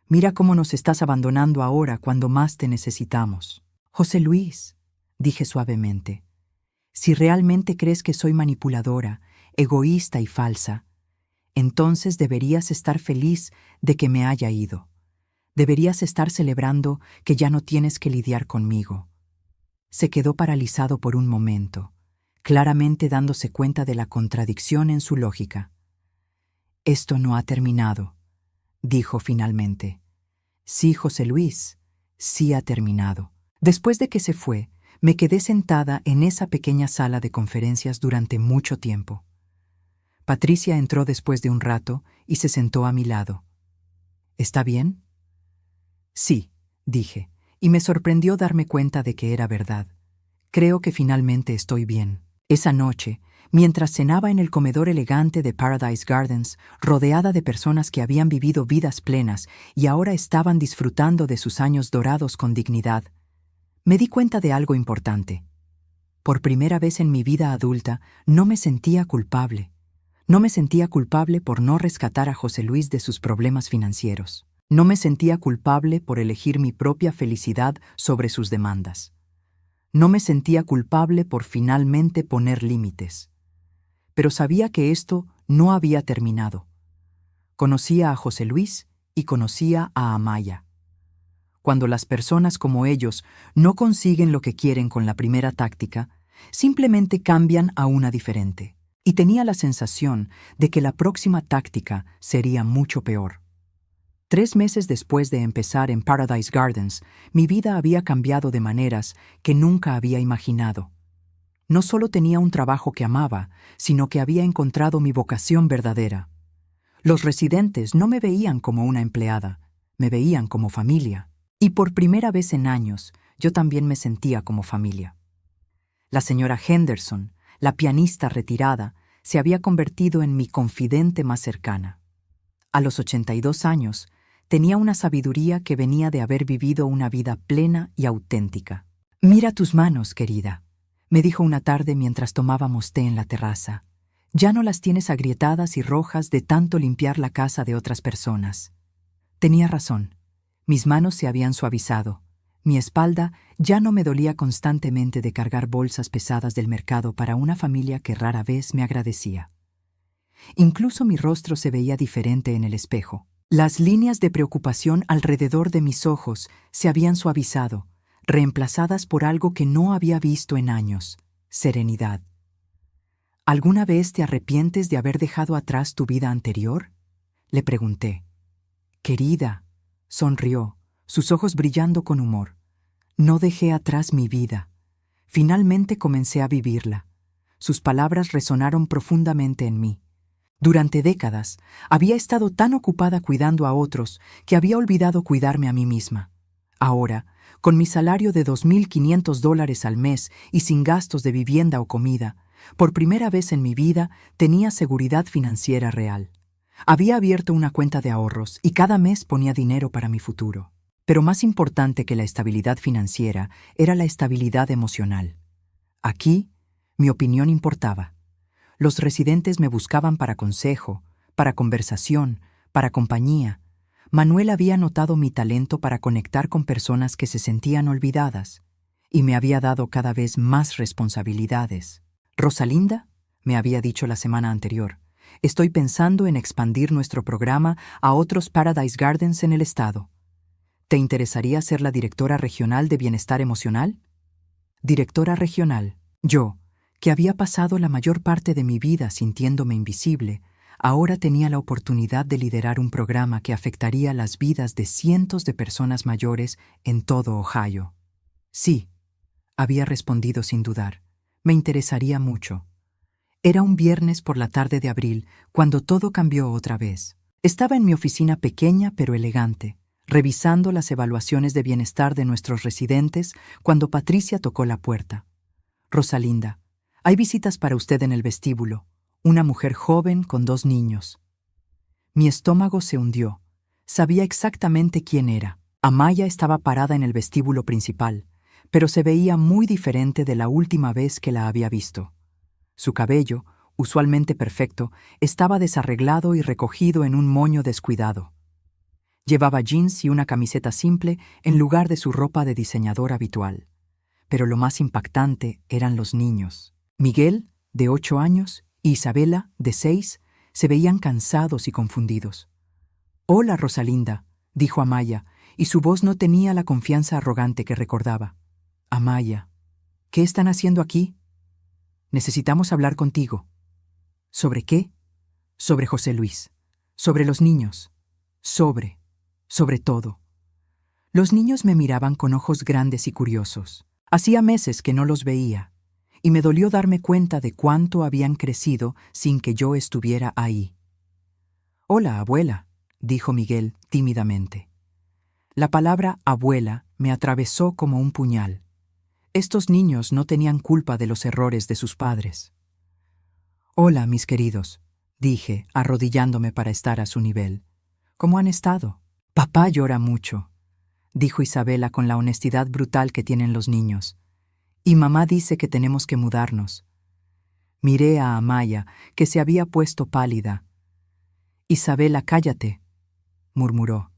Mira cómo nos estás abandonando ahora cuando más te necesitamos. José Luis, dije suavemente, si realmente crees que soy manipuladora, egoísta y falsa, entonces deberías estar feliz de que me haya ido. Deberías estar celebrando que ya no tienes que lidiar conmigo. Se quedó paralizado por un momento, claramente dándose cuenta de la contradicción en su lógica. Esto no ha terminado, dijo finalmente. Sí, José Luis, sí ha terminado. Después de que se fue, me quedé sentada en esa pequeña sala de conferencias durante mucho tiempo. Patricia entró después de un rato y se sentó a mi lado. ¿Está bien? Sí, dije, y me sorprendió darme cuenta de que era verdad. Creo que finalmente estoy bien. Esa noche, mientras cenaba en el comedor elegante de Paradise Gardens, rodeada de personas que habían vivido vidas plenas y ahora estaban disfrutando de sus años dorados con dignidad, me di cuenta de algo importante. Por primera vez en mi vida adulta, no me sentía culpable. No me sentía culpable por no rescatar a José Luis de sus problemas financieros. No me sentía culpable por elegir mi propia felicidad sobre sus demandas. No me sentía culpable por finalmente poner límites. Pero sabía que esto no había terminado. Conocía a José Luis y conocía a Amaya. Cuando las personas como ellos no consiguen lo que quieren con la primera táctica, simplemente cambian a una diferente. Y tenía la sensación de que la próxima táctica sería mucho peor. 3 meses después de empezar en Paradise Gardens, mi vida había cambiado de maneras que nunca había imaginado. No solo tenía un trabajo que amaba, sino que había encontrado mi vocación verdadera. Los residentes no me veían como una empleada, me veían como familia. Y por primera vez en años, yo también me sentía como familia. La señora Henderson, la pianista retirada, se había convertido en mi confidente más cercana. A los 82 años, tenía una sabiduría que venía de haber vivido una vida plena y auténtica. «Mira tus manos, querida», me dijo una tarde mientras tomábamos té en la terraza. «Ya no las tienes agrietadas y rojas de tanto limpiar la casa de otras personas». Tenía razón. Mis manos se habían suavizado. Mi espalda ya no me dolía constantemente de cargar bolsas pesadas del mercado para una familia que rara vez me agradecía. Incluso mi rostro se veía diferente en el espejo. Las líneas de preocupación alrededor de mis ojos se habían suavizado, reemplazadas por algo que no había visto en años: serenidad. ¿Alguna vez te arrepientes de haber dejado atrás tu vida anterior?, le pregunté. Querida, sonrió, sus ojos brillando con humor. No dejé atrás mi vida. Finalmente comencé a vivirla. Sus palabras resonaron profundamente en mí. Durante décadas, había estado tan ocupada cuidando a otros que había olvidado cuidarme a mí misma. Ahora, con mi salario de $2,500 al mes y sin gastos de vivienda o comida, por primera vez en mi vida tenía seguridad financiera real. Había abierto una cuenta de ahorros y cada mes ponía dinero para mi futuro. Pero más importante que la estabilidad financiera era la estabilidad emocional. Aquí, mi opinión importaba. Los residentes me buscaban para consejo, para conversación, para compañía. Manuel había notado mi talento para conectar con personas que se sentían olvidadas y me había dado cada vez más responsabilidades. «Rosalinda», me había dicho la semana anterior, «estoy pensando en expandir nuestro programa a otros Paradise Gardens en el estado. ¿Te interesaría ser la directora regional de bienestar emocional? Directora regional. Yo, que había pasado la mayor parte de mi vida sintiéndome invisible, ahora tenía la oportunidad de liderar un programa que afectaría las vidas de cientos de personas mayores en todo Ohio. Sí, había respondido sin dudar. Me interesaría mucho. Era un viernes por la tarde de abril, cuando todo cambió otra vez. Estaba en mi oficina pequeña pero elegante, revisando las evaluaciones de bienestar de nuestros residentes, cuando Patricia tocó la puerta. Rosalinda, hay visitas para usted en el vestíbulo. Una mujer joven con 2 niños. Mi estómago se hundió. Sabía exactamente quién era. Amaya estaba parada en el vestíbulo principal, pero se veía muy diferente de la última vez que la había visto. Su cabello, usualmente perfecto, estaba desarreglado y recogido en un moño descuidado. Llevaba jeans y una camiseta simple en lugar de su ropa de diseñador habitual. Pero lo más impactante eran los niños. Miguel, de 8 años, y Isabela, de 6, se veían cansados y confundidos. «Hola, Rosalinda», dijo Amaya, y su voz no tenía la confianza arrogante que recordaba. «Amaya, ¿qué están haciendo aquí? Necesitamos hablar contigo». «¿Sobre qué?» «Sobre José Luis. Sobre los niños. Sobre todo». Los niños me miraban con ojos grandes y curiosos. Hacía meses que no los veía, y me dolió darme cuenta de cuánto habían crecido sin que yo estuviera ahí. «Hola, abuela», dijo Miguel tímidamente. La palabra abuela me atravesó como un puñal. Estos niños no tenían culpa de los errores de sus padres. «Hola, mis queridos», dije, arrodillándome para estar a su nivel. «¿Cómo han estado?» «Papá llora mucho», dijo Isabela con la honestidad brutal que tienen los niños. «Y mamá dice que tenemos que mudarnos». Miré a Amaya, que se había puesto pálida. «Isabela, cállate», murmuró.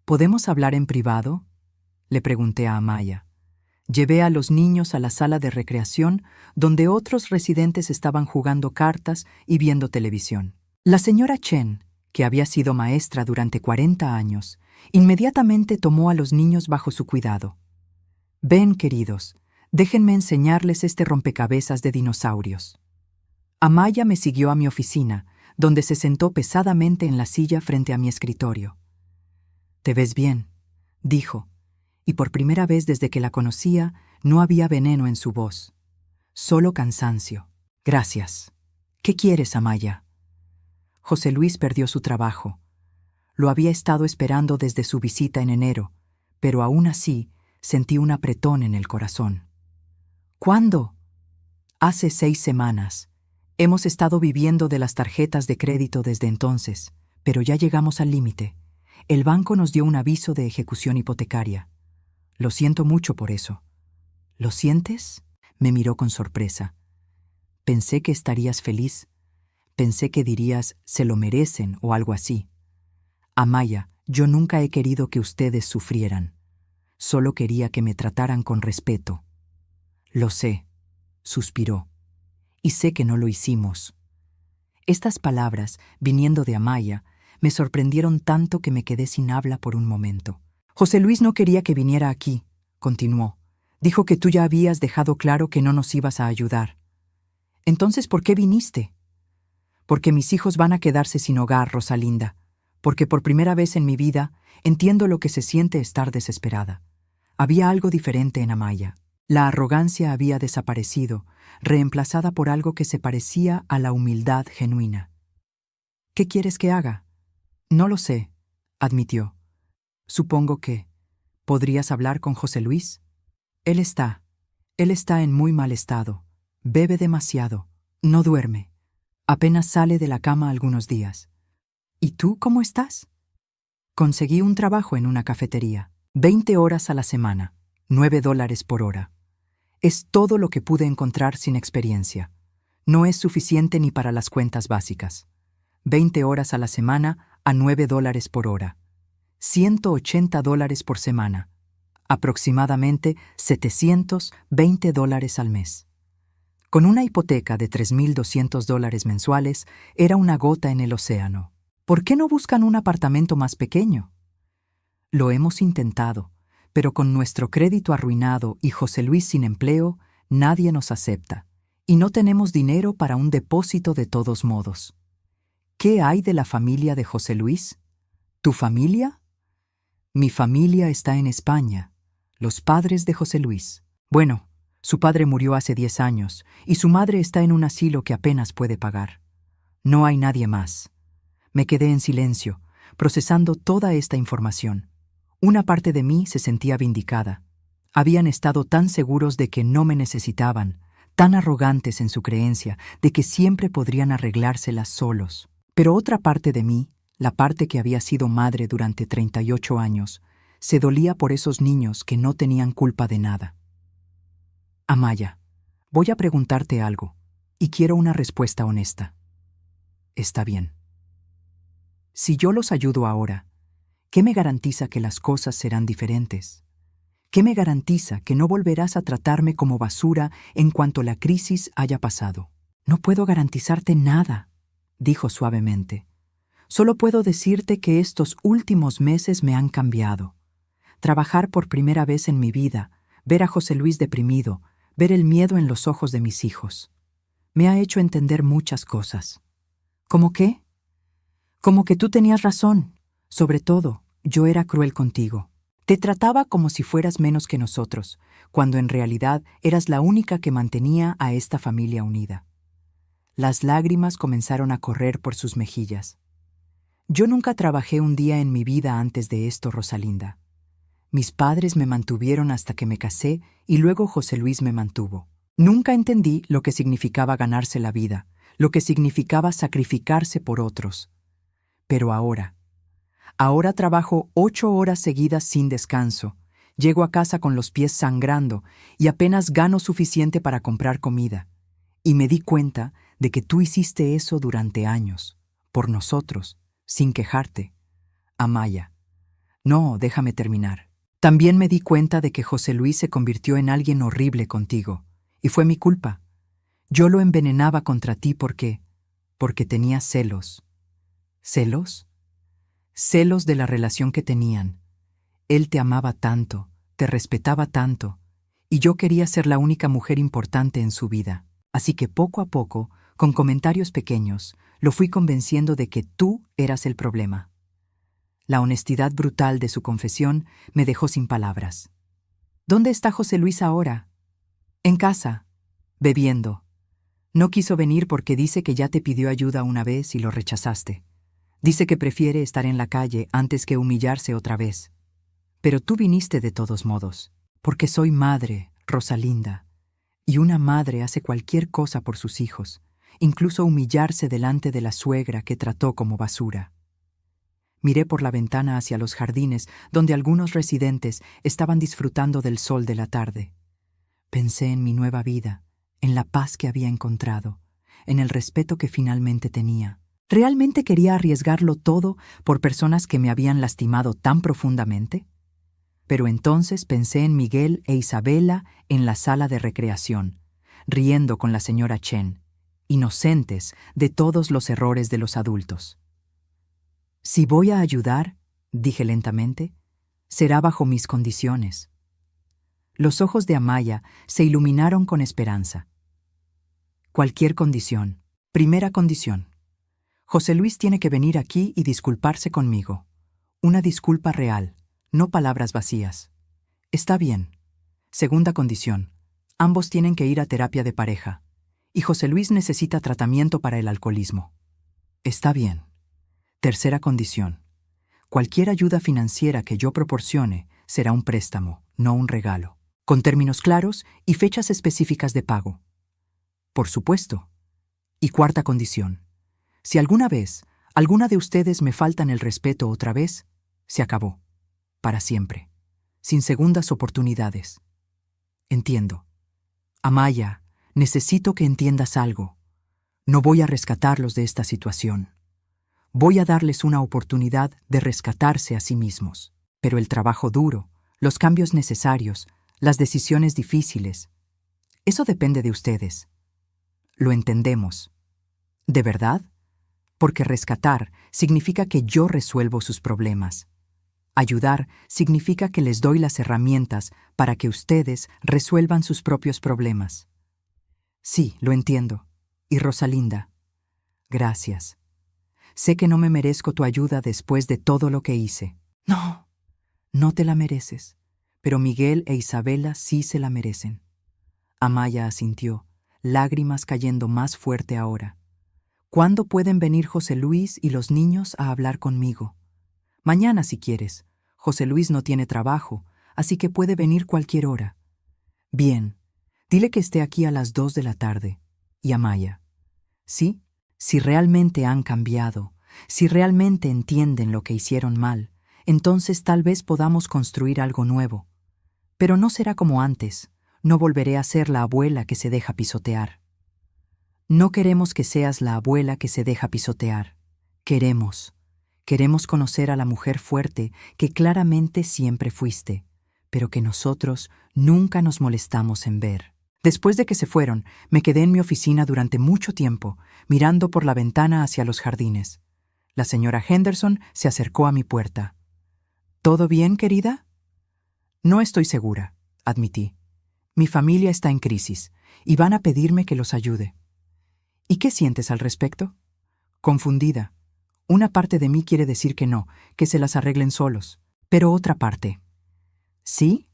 «¿Podemos hablar en privado?», le pregunté a Amaya. Llevé a los niños a la sala de recreación, donde otros residentes estaban jugando cartas y viendo televisión. La señora Chen, que había sido maestra durante 40 años, inmediatamente tomó a los niños bajo su cuidado. «Ven, queridos, déjenme enseñarles este rompecabezas de dinosaurios». Amaya me siguió a mi oficina, donde se sentó pesadamente en la silla frente a mi escritorio. «Te ves bien», dijo, y por primera vez desde que la conocía no había veneno en su voz, solo cansancio. «Gracias. ¿Qué quieres, Amaya?» José Luis perdió su trabajo. Lo había estado esperando desde su visita en enero, pero aún así sentí un apretón en el corazón. «¿Cuándo?» «Hace 6 semanas. Hemos estado viviendo de las tarjetas de crédito desde entonces, pero ya llegamos al límite. El banco nos dio un aviso de ejecución hipotecaria. Lo siento mucho por eso». «¿Lo sientes?», me miró con sorpresa. «Pensé que estarías feliz. Pensé que dirías, se lo merecen o algo así». «Amaya, yo nunca he querido que ustedes sufrieran. Solo quería que me trataran con respeto». «Lo sé», suspiró. «Y sé que no lo hicimos». Estas palabras, viniendo de Amaya, me sorprendieron tanto que me quedé sin habla por un momento. «José Luis no quería que viniera aquí», continuó. «Dijo que tú ya habías dejado claro que no nos ibas a ayudar». «Entonces, ¿por qué viniste?» «Porque mis hijos van a quedarse sin hogar, Rosalinda. Porque por primera vez en mi vida entiendo lo que se siente estar desesperada». Había algo diferente en Amaya. La arrogancia había desaparecido, reemplazada por algo que se parecía a la humildad genuina. «¿Qué quieres que haga?» «No lo sé», admitió. «Supongo que... ¿podrías hablar con José Luis?» Él está en muy mal estado. Bebe demasiado. No duerme. Apenas sale de la cama algunos días». «¿Y tú cómo estás?» «Conseguí un trabajo en una cafetería. 20 horas a la semana. $9 por hora. Es todo lo que pude encontrar sin experiencia. No es suficiente ni para las cuentas básicas. 20 horas a la semana a $9 por hora. $180 por semana. Aproximadamente $720 al mes. Con una hipoteca de $3,200 mensuales, era una gota en el océano. ¿Por qué no buscan un apartamento más pequeño?» Lo hemos intentado, pero con nuestro crédito arruinado y José Luis sin empleo, nadie nos acepta, y no tenemos dinero para un depósito de todos modos. ¿Qué hay de la familia de José Luis? ¿Tu familia? Mi familia está en España, los padres de José Luis. Bueno, su padre murió hace 10 años, y su madre está en un asilo que apenas puede pagar. No hay nadie más. Me quedé en silencio, procesando toda esta información. Una parte de mí se sentía vindicada. Habían estado tan seguros de que no me necesitaban, tan arrogantes en su creencia de que siempre podrían arreglárselas solos. Pero otra parte de mí, la parte que había sido madre durante 38 años, se dolía por esos niños que no tenían culpa de nada. Amaya, voy a preguntarte algo, y quiero una respuesta honesta. Está bien. Si yo los ayudo ahora, ¿qué me garantiza que las cosas serán diferentes? ¿Qué me garantiza que no volverás a tratarme como basura en cuanto la crisis haya pasado? No puedo garantizarte nada, dijo suavemente. Solo puedo decirte que estos últimos meses me han cambiado. Trabajar por primera vez en mi vida, ver a José Luis deprimido, ver el miedo en los ojos de mis hijos. Me ha hecho entender muchas cosas. ¿Cómo qué? Como que tú tenías razón. Sobre todo, yo era cruel contigo. Te trataba como si fueras menos que nosotros, cuando en realidad eras la única que mantenía a esta familia unida. Las lágrimas comenzaron a correr por sus mejillas. Yo nunca trabajé un día en mi vida antes de esto, Rosalinda. Mis padres me mantuvieron hasta que me casé y luego José Luis me mantuvo. Nunca entendí lo que significaba ganarse la vida, lo que significaba sacrificarse por otros. Pero ahora trabajo 8 horas seguidas sin descanso, llego a casa con los pies sangrando y apenas gano suficiente para comprar comida. Y me di cuenta de que tú hiciste eso durante años, por nosotros, sin quejarte. Amaya, no, déjame terminar. También me di cuenta de que José Luis se convirtió en alguien horrible contigo, y fue mi culpa. Yo lo envenenaba contra ti porque tenía celos. ¿Celos? Celos de la relación que tenían. Él te amaba tanto, te respetaba tanto, y yo quería ser la única mujer importante en su vida. Así que poco a poco, con comentarios pequeños, lo fui convenciendo de que tú eras el problema. La honestidad brutal de su confesión me dejó sin palabras. ¿Dónde está José Luis ahora? En casa, bebiendo. No quiso venir porque dice que ya te pidió ayuda una vez y lo rechazaste. Dice que prefiere estar en la calle antes que humillarse otra vez. Pero tú viniste de todos modos, porque soy madre, Rosalinda, y una madre hace cualquier cosa por sus hijos, incluso humillarse delante de la suegra que trató como basura. Miré por la ventana hacia los jardines, donde algunos residentes estaban disfrutando del sol de la tarde. Pensé en mi nueva vida, en la paz que había encontrado, en el respeto que finalmente tenía. ¿Realmente quería arriesgarlo todo por personas que me habían lastimado tan profundamente? Pero entonces pensé en Miguel e Isabela en la sala de recreación, riendo con la señora Chen, inocentes de todos los errores de los adultos. Si voy a ayudar, dije lentamente, será bajo mis condiciones. Los ojos de Amaya se iluminaron con esperanza. Cualquier condición. Primera condición. José Luis tiene que venir aquí y disculparse conmigo. Una disculpa real, no palabras vacías. Está bien. Segunda condición. Ambos tienen que ir a terapia de pareja. Y José Luis necesita tratamiento para el alcoholismo. Está bien. Tercera condición. Cualquier ayuda financiera que yo proporcione será un préstamo, no un regalo, con términos claros y fechas específicas de pago. Por supuesto. Y cuarta condición. Si alguna vez, alguna de ustedes me faltan el respeto otra vez, se acabó. Para siempre. Sin segundas oportunidades. Entiendo. Amaya, necesito que entiendas algo. No voy a rescatarlos de esta situación. Voy a darles una oportunidad de rescatarse a sí mismos. Pero el trabajo duro, los cambios necesarios, las decisiones difíciles, eso depende de ustedes. Lo entendemos. ¿De verdad? Porque rescatar significa que yo resuelvo sus problemas. Ayudar significa que les doy las herramientas para que ustedes resuelvan sus propios problemas. Sí, lo entiendo. Y Rosalinda, gracias. Sé que no me merezco tu ayuda después de todo lo que hice. No, no te la mereces, pero Miguel e Isabela sí se la merecen. Amaya asintió, lágrimas cayendo más fuerte ahora. ¿Cuándo pueden venir José Luis y los niños a hablar conmigo? Mañana si quieres. José Luis no tiene trabajo, así que puede venir cualquier hora. Bien, dile que esté aquí a las 2 de la tarde. Y Amaya. Sí, si realmente han cambiado, si realmente entienden lo que hicieron mal, entonces tal vez podamos construir algo nuevo. Pero no será como antes. No volveré a ser la abuela que se deja pisotear. No queremos que seas la abuela que se deja pisotear. Queremos conocer a la mujer fuerte que claramente siempre fuiste, pero que nosotros nunca nos molestamos en ver. Después de que se fueron, me quedé en mi oficina durante mucho tiempo, mirando por la ventana hacia los jardines. La señora Henderson se acercó a mi puerta. ¿Todo bien, querida? No estoy segura, admití. Mi familia está en crisis, y van a pedirme que los ayude. ¿Y qué sientes al respecto? Confundida. Una parte de mí quiere decir que no, que se las arreglen solos, pero otra parte. ¿Sí?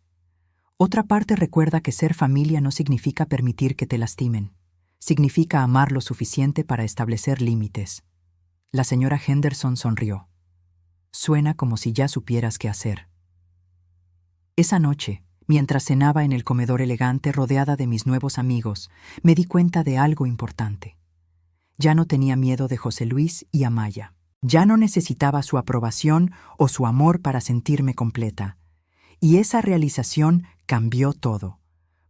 Otra parte recuerda que ser familia no significa permitir que te lastimen. Significa amar lo suficiente para establecer límites. La señora Henderson sonrió. Suena como si ya supieras qué hacer. Esa noche, mientras cenaba en el comedor elegante rodeada de mis nuevos amigos, me di cuenta de algo importante. Ya no tenía miedo de José Luis y Amaya. Ya no necesitaba su aprobación o su amor para sentirme completa. Y esa realización cambió todo.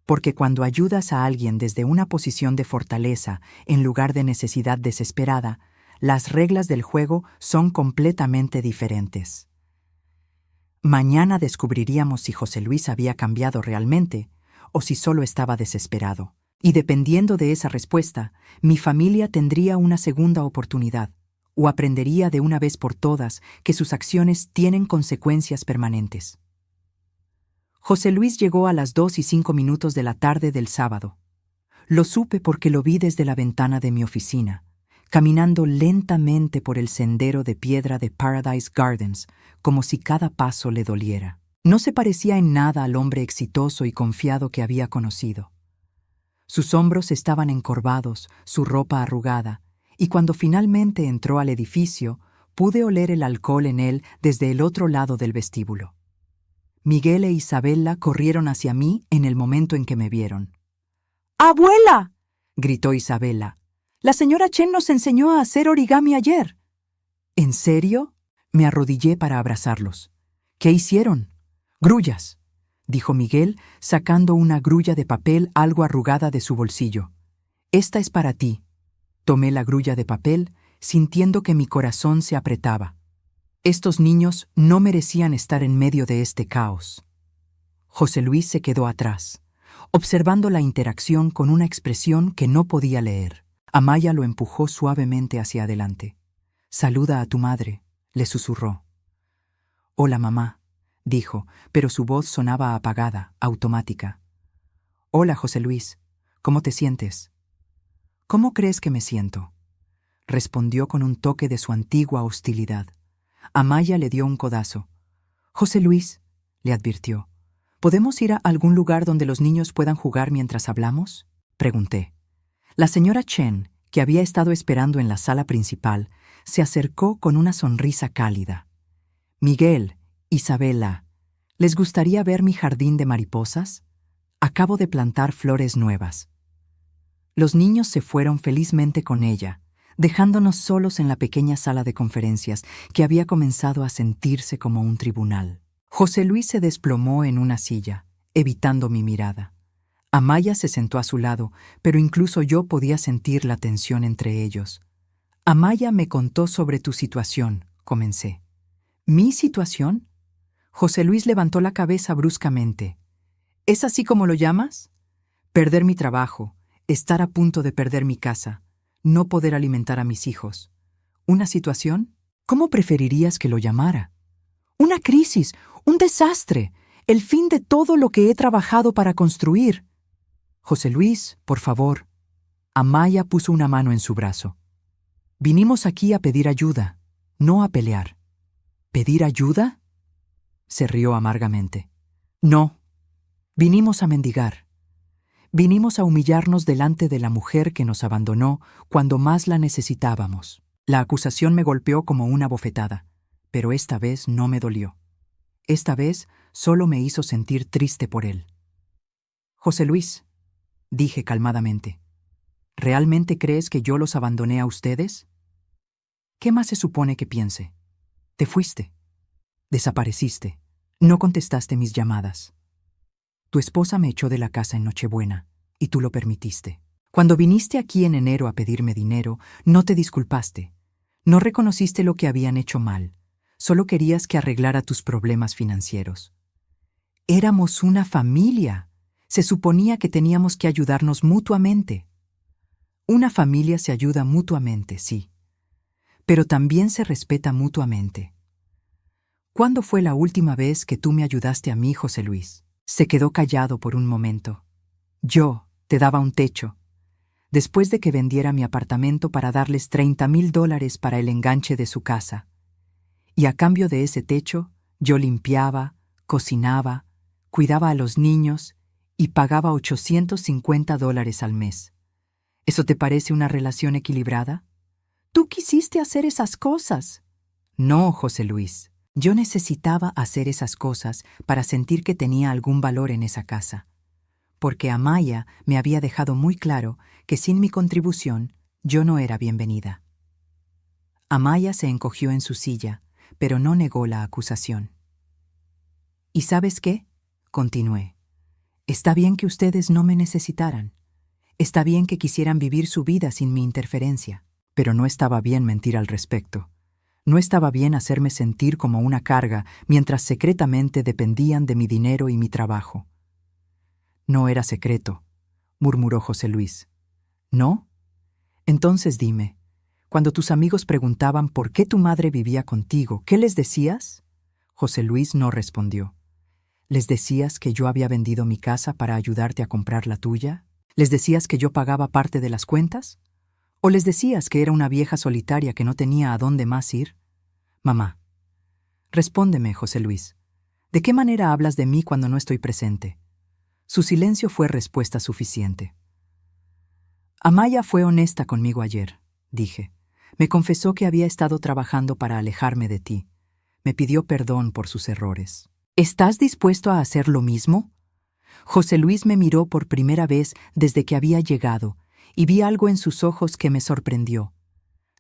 Porque cuando ayudas a alguien desde una posición de fortaleza en lugar de necesidad desesperada, las reglas del juego son completamente diferentes. Mañana descubriríamos si José Luis había cambiado realmente o si solo estaba desesperado. Y dependiendo de esa respuesta, mi familia tendría una segunda oportunidad, o aprendería de una vez por todas que sus acciones tienen consecuencias permanentes. José Luis llegó a las 2:05 de la tarde del sábado. Lo supe porque lo vi desde la ventana de mi oficina, caminando lentamente por el sendero de piedra de Paradise Gardens, como si cada paso le doliera. No se parecía en nada al hombre exitoso y confiado que había conocido. Sus hombros estaban encorvados, su ropa arrugada, y cuando finalmente entró al edificio, pude oler el alcohol en él desde el otro lado del vestíbulo. Miguel e Isabela corrieron hacia mí en el momento en que me vieron. ¡Abuela!, gritó Isabela. La señora Chen nos enseñó a hacer origami ayer. ¿En serio? Me arrodillé para abrazarlos. ¿Qué hicieron? Grullas, dijo Miguel, sacando una grulla de papel algo arrugada de su bolsillo. Esta es para ti. Tomé la grulla de papel, sintiendo que mi corazón se apretaba. Estos niños no merecían estar en medio de este caos. José Luis se quedó atrás, observando la interacción con una expresión que no podía leer. Amaya lo empujó suavemente hacia adelante. «Saluda a tu madre», le susurró. «Hola, mamá», dijo, pero su voz sonaba apagada, automática. «Hola, José Luis, ¿cómo te sientes?» «¿Cómo crees que me siento?», respondió con un toque de su antigua hostilidad. Amaya le dio un codazo. «José Luis», le advirtió, «¿podemos ir a algún lugar donde los niños puedan jugar mientras hablamos?», pregunté. La señora Chen, que había estado esperando en la sala principal, se acercó con una sonrisa cálida. «Miguel, Isabela, ¿les gustaría ver mi jardín de mariposas? Acabo de plantar flores nuevas». Los niños se fueron felizmente con ella, dejándonos solos en la pequeña sala de conferencias que había comenzado a sentirse como un tribunal. José Luis se desplomó en una silla, evitando mi mirada. Amaya se sentó a su lado, pero incluso yo podía sentir la tensión entre ellos. «Amaya me contó sobre tu situación», comencé. «¿Mi situación?». José Luis levantó la cabeza bruscamente. «¿Es así como lo llamas?». «Perder mi trabajo, estar a punto de perder mi casa, no poder alimentar a mis hijos. ¿Una situación? ¿Cómo preferirías que lo llamara?». Una crisis, un desastre, el fin de todo lo que he trabajado para construir. José Luis, por favor. Amaya puso una mano en su brazo. Vinimos aquí a pedir ayuda, no a pelear. ¿Pedir ayuda? Se rió amargamente. No, vinimos a mendigar. Vinimos a humillarnos delante de la mujer que nos abandonó cuando más la necesitábamos. La acusación me golpeó como una bofetada, pero esta vez no me dolió. Esta vez solo me hizo sentir triste por él. José Luis, dije calmadamente, ¿realmente crees que yo los abandoné a ustedes? ¿Qué más se supone que piense? Te fuiste. Desapareciste. No contestaste mis llamadas. Tu esposa me echó de la casa en Nochebuena, y tú lo permitiste. Cuando viniste aquí en enero a pedirme dinero, no te disculpaste. No reconociste lo que habían hecho mal. Solo querías que arreglara tus problemas financieros. Éramos una familia. Se suponía que teníamos que ayudarnos mutuamente. Una familia se ayuda mutuamente, sí, pero también se respeta mutuamente. ¿Cuándo fue la última vez que tú me ayudaste a mí, José Luis? Se quedó callado por un momento. Yo te daba un techo. Después de que vendiera mi apartamento para darles $30,000 para el enganche de su casa. Y a cambio de ese techo, yo limpiaba, cocinaba, cuidaba a los niños y pagaba $850 al mes. ¿Eso te parece una relación equilibrada? Tú quisiste hacer esas cosas. No, José Luis. Yo necesitaba hacer esas cosas para sentir que tenía algún valor en esa casa, porque Amaya me había dejado muy claro que sin mi contribución yo no era bienvenida. Amaya se encogió en su silla, pero no negó la acusación. ¿Y sabes qué? Continué. Está bien que ustedes no me necesitaran. Está bien que quisieran vivir su vida sin mi interferencia, pero no estaba bien mentir al respecto. No estaba bien hacerme sentir como una carga mientras secretamente dependían de mi dinero y mi trabajo. No era secreto, murmuró José Luis. ¿No? Entonces dime, cuando tus amigos preguntaban por qué tu madre vivía contigo, ¿qué les decías? José Luis no respondió. ¿Les decías que yo había vendido mi casa para ayudarte a comprar la tuya? ¿Les decías que yo pagaba parte de las cuentas? ¿O les decías que era una vieja solitaria que no tenía a dónde más ir? Mamá. Respóndeme, José Luis. ¿De qué manera hablas de mí cuando no estoy presente? Su silencio fue respuesta suficiente. Amaya fue honesta conmigo ayer, dije. Me confesó que había estado trabajando para alejarme de ti. Me pidió perdón por sus errores. ¿Estás dispuesto a hacer lo mismo? José Luis me miró por primera vez desde que había llegado y vi algo en sus ojos que me sorprendió.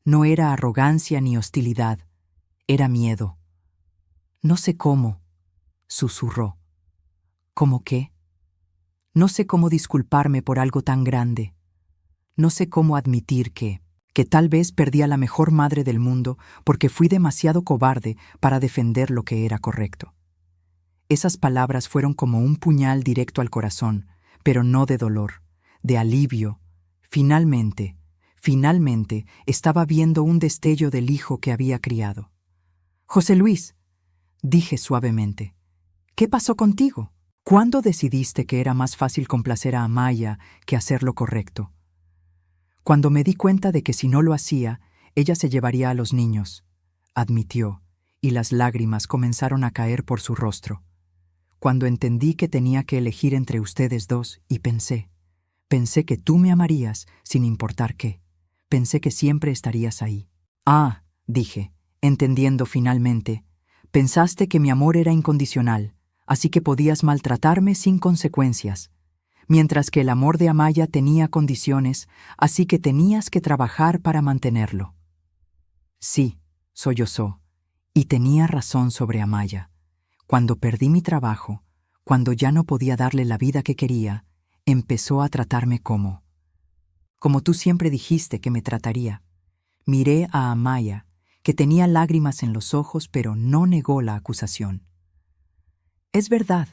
No era arrogancia ni hostilidad, era miedo. No sé cómo, susurró. ¿Cómo qué? No sé cómo disculparme por algo tan grande. No sé cómo admitir que tal vez perdí a la mejor madre del mundo porque fui demasiado cobarde para defender lo que era correcto. Esas palabras fueron como un puñal directo al corazón, pero no de dolor, de alivio. Finalmente estaba viendo un destello del hijo que había criado. José Luis, dije suavemente, ¿qué pasó contigo? ¿Cuándo decidiste que era más fácil complacer a Amaya que hacer lo correcto? Cuando me di cuenta de que si no lo hacía, ella se llevaría a los niños, admitió, y las lágrimas comenzaron a caer por su rostro. Cuando entendí que tenía que elegir entre ustedes dos, y pensé que tú me amarías sin importar qué. Pensé que siempre estarías ahí. Ah, dije, entendiendo finalmente, pensaste que mi amor era incondicional, así que podías maltratarme sin consecuencias, mientras que el amor de Amaya tenía condiciones, así que tenías que trabajar para mantenerlo. Sí, sollozó, y tenía razón sobre Amaya. Cuando perdí mi trabajo, cuando ya no podía darle la vida que quería, empezó a tratarme como tú siempre dijiste que me trataría. Miré a Amaya, que tenía lágrimas en los ojos, pero no negó la acusación. Es verdad,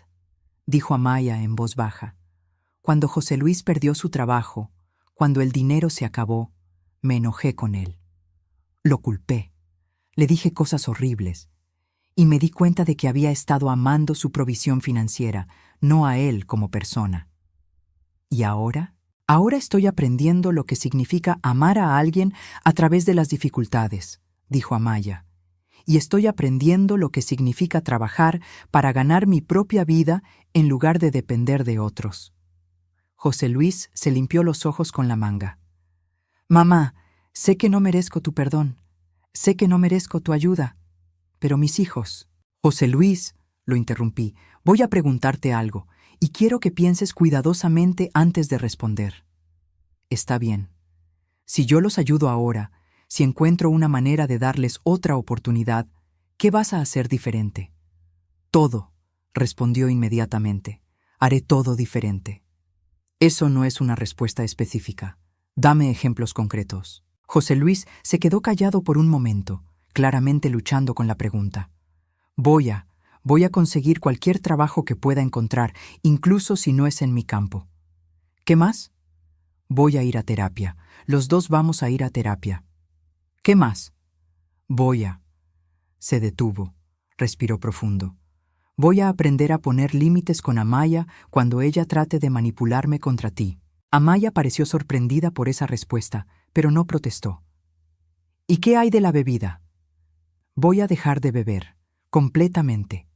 dijo Amaya en voz baja. Cuando José Luis perdió su trabajo, cuando el dinero se acabó, me enojé con él. Lo culpé. Le dije cosas horribles. y me di cuenta de que había estado amando su provisión financiera, no a él como persona. ¿Y ahora? Ahora estoy aprendiendo lo que significa amar a alguien a través de las dificultades, dijo Amaya. Y estoy aprendiendo lo que significa trabajar para ganar mi propia vida en lugar de depender de otros. José Luis se limpió los ojos con la manga. Mamá, sé que no merezco tu perdón. Sé que no merezco tu ayuda. Pero mis hijos... José Luis, lo interrumpí, voy a preguntarte algo, y quiero que pienses cuidadosamente antes de responder. Está bien. Si yo los ayudo ahora, si encuentro una manera de darles otra oportunidad, ¿qué vas a hacer diferente? Todo, respondió inmediatamente. Haré todo diferente. Eso no es una respuesta específica. Dame ejemplos concretos. José Luis se quedó callado por un momento, claramente luchando con la pregunta. Voy a conseguir cualquier trabajo que pueda encontrar, incluso si no es en mi campo. ¿Qué más? Voy a ir a terapia. Los dos vamos a ir a terapia. ¿Qué más? Se detuvo. Respiró profundo. Voy a aprender a poner límites con Amaya cuando ella trate de manipularme contra ti. Amaya pareció sorprendida por esa respuesta, pero no protestó. ¿Y qué hay de la bebida? Voy a dejar de beber, completamente.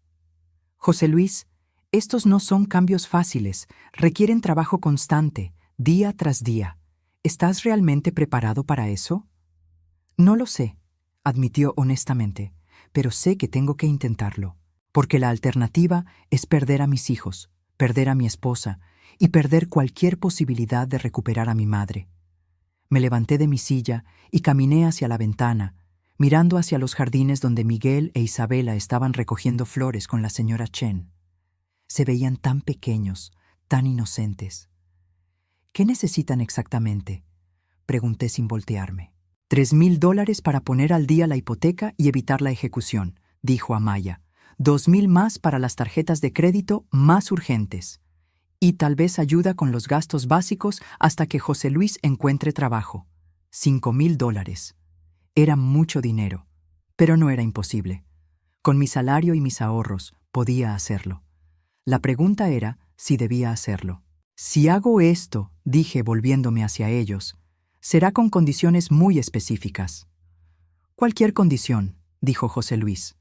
José Luis, estos no son cambios fáciles, requieren trabajo constante, día tras día. ¿Estás realmente preparado para eso? No lo sé, admitió honestamente, pero sé que tengo que intentarlo, porque la alternativa es perder a mis hijos, perder a mi esposa y perder cualquier posibilidad de recuperar a mi madre. Me levanté de mi silla y caminé hacia la ventana, mirando hacia los jardines donde Miguel e Isabela estaban recogiendo flores con la señora Chen. Se veían tan pequeños, tan inocentes. ¿Qué necesitan exactamente?, pregunté sin voltearme. $3,000 para poner al día la hipoteca y evitar la ejecución, dijo Amaya. 2,000 más para las tarjetas de crédito más urgentes. Y tal vez ayuda con los gastos básicos hasta que José Luis encuentre trabajo. $5,000. Era mucho dinero, pero no era imposible. Con mi salario y mis ahorros podía hacerlo. La pregunta era si debía hacerlo. Si hago esto, dije volviéndome hacia ellos, será con condiciones muy específicas. Cualquier condición, dijo José Luis.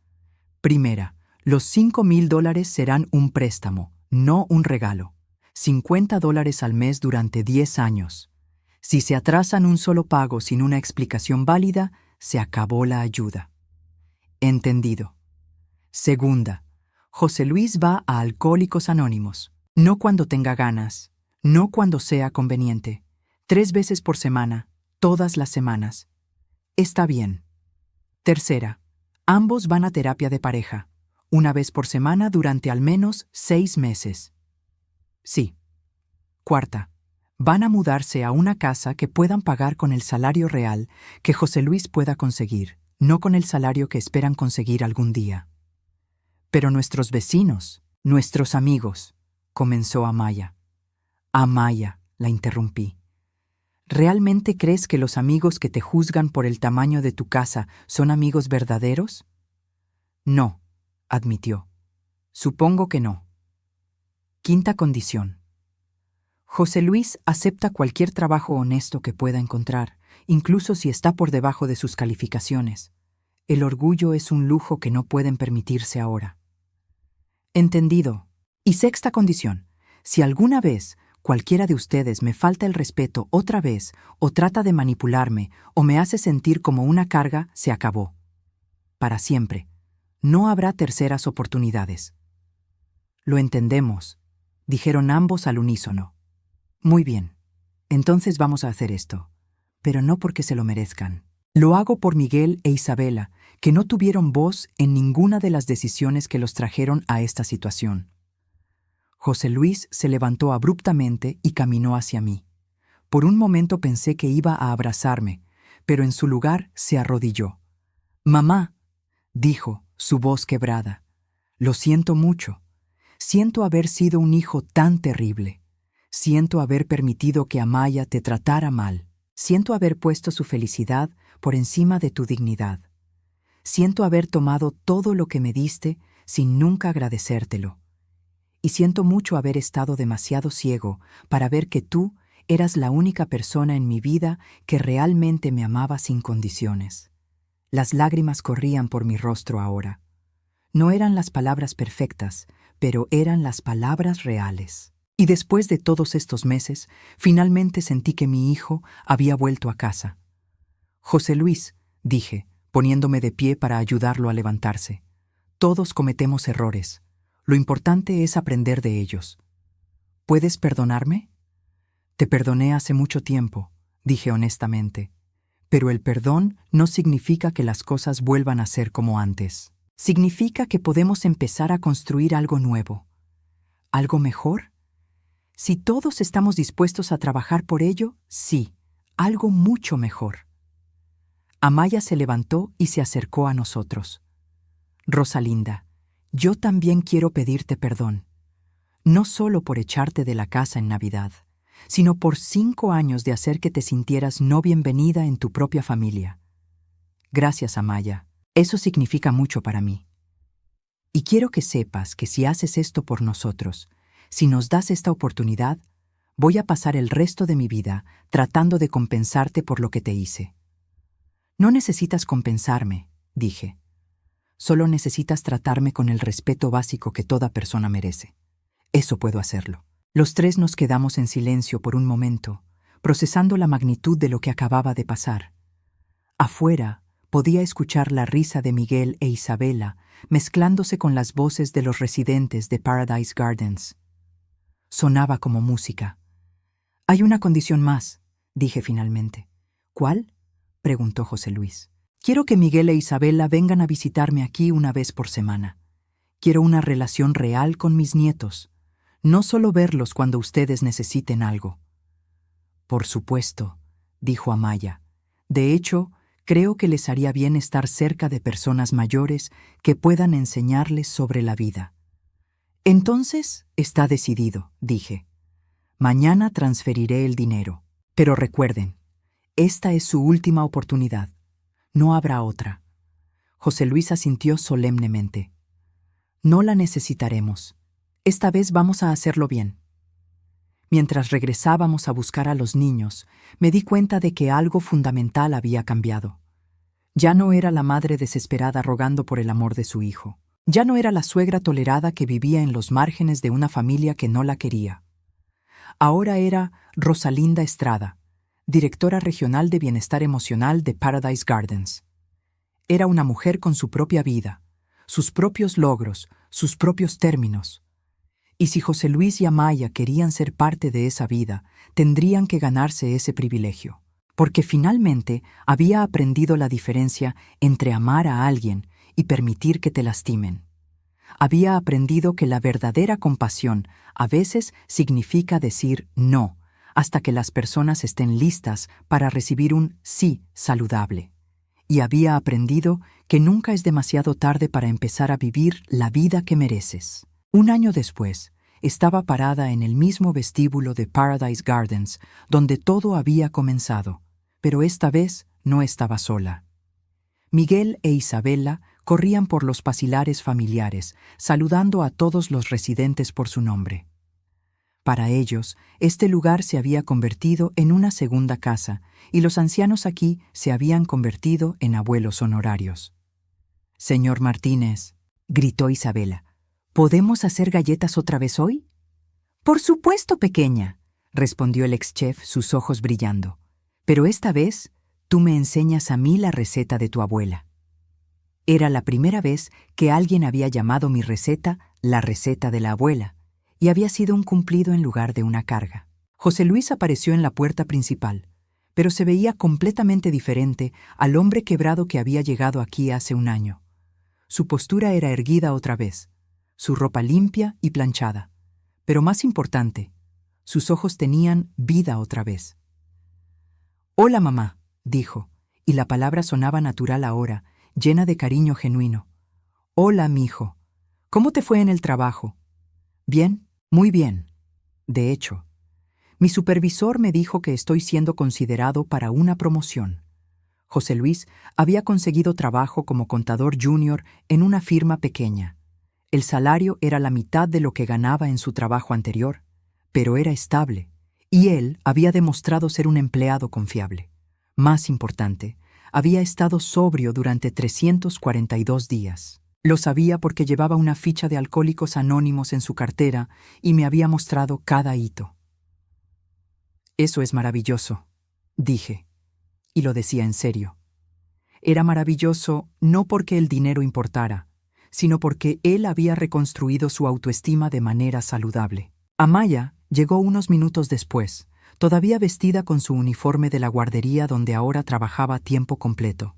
Primera, los $5,000 serán un préstamo, no un regalo. $50 al mes durante 10 años. Si se atrasan un solo pago sin una explicación válida, se acabó la ayuda. Entendido. Segunda, José Luis va a Alcohólicos Anónimos. No cuando tenga ganas, no cuando sea conveniente. 3 veces por semana, todas las semanas. Está bien. Tercera, ambos van a terapia de pareja, 1 vez por semana durante al menos 6 meses. Sí. Cuarta, van a mudarse a una casa que puedan pagar con el salario real que José Luis pueda conseguir, no con el salario que esperan conseguir algún día. Pero nuestros vecinos, nuestros amigos, comenzó Amaya. Amaya, la interrumpí. ¿Realmente crees que los amigos que te juzgan por el tamaño de tu casa son amigos verdaderos? No, admitió. Supongo que no. Quinta condición. José Luis acepta cualquier trabajo honesto que pueda encontrar, incluso si está por debajo de sus calificaciones. El orgullo es un lujo que no pueden permitirse ahora. Entendido. Y sexta condición. Si alguna vez cualquiera de ustedes me falta el respeto otra vez, o trata de manipularme, o me hace sentir como una carga, se acabó. Para siempre. No habrá terceras oportunidades. Lo entendemos, dijeron ambos al unísono. Muy bien. Entonces vamos a hacer esto. Pero no porque se lo merezcan. Lo hago por Miguel e Isabela, que no tuvieron voz en ninguna de las decisiones que los trajeron a esta situación. José Luis se levantó abruptamente y caminó hacia mí. Por un momento pensé que iba a abrazarme, pero en su lugar se arrodilló. «Mamá», dijo, su voz quebrada, «lo siento mucho. Siento haber sido un hijo tan terrible. Siento haber permitido que Amaya te tratara mal. Siento haber puesto su felicidad por encima de tu dignidad. Siento haber tomado todo lo que me diste sin nunca agradecértelo. Y siento mucho haber estado demasiado ciego para ver que tú eras la única persona en mi vida que realmente me amaba sin condiciones. Las lágrimas corrían por mi rostro ahora. No eran las palabras perfectas, pero eran las palabras reales. Y después de todos estos meses, finalmente sentí que mi hijo había vuelto a casa. José Luis, dije, poniéndome de pie para ayudarlo a levantarse. Todos cometemos errores. Lo importante es aprender de ellos. ¿Puedes perdonarme? Te perdoné hace mucho tiempo, dije honestamente. Pero el perdón no significa que las cosas vuelvan a ser como antes. Significa que podemos empezar a construir algo nuevo. ¿Algo mejor? Si todos estamos dispuestos a trabajar por ello, sí, algo mucho mejor. Amaya se levantó y se acercó a nosotros. Rosalinda, yo también quiero pedirte perdón. No solo por echarte de la casa en Navidad, sino por 5 años de hacer que te sintieras no bienvenida en tu propia familia. Gracias, Amaya. Eso significa mucho para mí. Y quiero que sepas que si haces esto por nosotros, si nos das esta oportunidad, voy a pasar el resto de mi vida tratando de compensarte por lo que te hice. No necesitas compensarme, dije. Solo necesitas tratarme con el respeto básico que toda persona merece. Eso puedo hacerlo. Los tres nos quedamos en silencio por un momento, procesando la magnitud de lo que acababa de pasar. Afuera, podía escuchar la risa de Miguel e Isabela mezclándose con las voces de los residentes de Paradise Gardens. Sonaba como música. Hay una condición más, dije finalmente. ¿Cuál? Preguntó José Luis. Quiero que Miguel e Isabela vengan a visitarme aquí una vez por semana. Quiero una relación real con mis nietos, no solo verlos cuando ustedes necesiten algo. Por supuesto, dijo Amaya. De hecho, creo que les haría bien estar cerca de personas mayores que puedan enseñarles sobre la vida. Entonces, está decidido, dije. Mañana transferiré el dinero. Pero recuerden, esta es su última oportunidad. No habrá otra. José Luis asintió solemnemente. No la necesitaremos. Esta vez vamos a hacerlo bien. Mientras regresábamos a buscar a los niños, me di cuenta de que algo fundamental había cambiado. Ya no era la madre desesperada rogando por el amor de su hijo. Ya no era la suegra tolerada que vivía en los márgenes de una familia que no la quería. Ahora era Rosalinda Estrada, directora regional de bienestar emocional de Paradise Gardens. Era una mujer con su propia vida, sus propios logros, sus propios términos. Y si José Luis y Amaya querían ser parte de esa vida, tendrían que ganarse ese privilegio, porque finalmente había aprendido la diferencia entre amar a alguien y permitir que te lastimen. Había aprendido que la verdadera compasión a veces significa decir no, hasta que las personas estén listas para recibir un sí saludable. Y había aprendido que nunca es demasiado tarde para empezar a vivir la vida que mereces. 1 año después, estaba parada en el mismo vestíbulo de Paradise Gardens, donde todo había comenzado, pero esta vez no estaba sola. Miguel e Isabela corrían por los pasillos familiares, saludando a todos los residentes por su nombre. Para ellos, este lugar se había convertido en una segunda casa, y los ancianos aquí se habían convertido en abuelos honorarios. «Señor Martínez», gritó Isabela, ¿podemos hacer galletas otra vez hoy? «Por supuesto, pequeña», respondió el ex-chef, sus ojos brillando. «Pero esta vez, tú me enseñas a mí la receta de tu abuela». Era la primera vez que alguien había llamado mi receta la receta de la abuela, y había sido un cumplido en lugar de una carga. José Luis apareció en la puerta principal, pero se veía completamente diferente al hombre quebrado que había llegado aquí hace 1 año. Su postura era erguida otra vez, su ropa limpia y planchada, pero más importante, sus ojos tenían vida otra vez. «Hola, mamá», dijo, y la palabra sonaba natural ahora, llena de cariño genuino. «Hola, mijo. ¿Cómo te fue en el trabajo?» «Bien, muy bien. De hecho, mi supervisor me dijo que estoy siendo considerado para una promoción». José Luis había conseguido trabajo como contador junior en una firma pequeña. El salario era la mitad de lo que ganaba en su trabajo anterior, pero era estable, y él había demostrado ser un empleado confiable. Más importante, había estado sobrio durante 342 días. Lo sabía porque llevaba una ficha de Alcohólicos Anónimos en su cartera y me había mostrado cada hito. Eso es maravilloso, dije, y lo decía en serio. Era maravilloso no porque el dinero importara, sino porque él había reconstruido su autoestima de manera saludable. Amaya llegó unos minutos después, todavía vestida con su uniforme de la guardería donde ahora trabajaba a tiempo completo.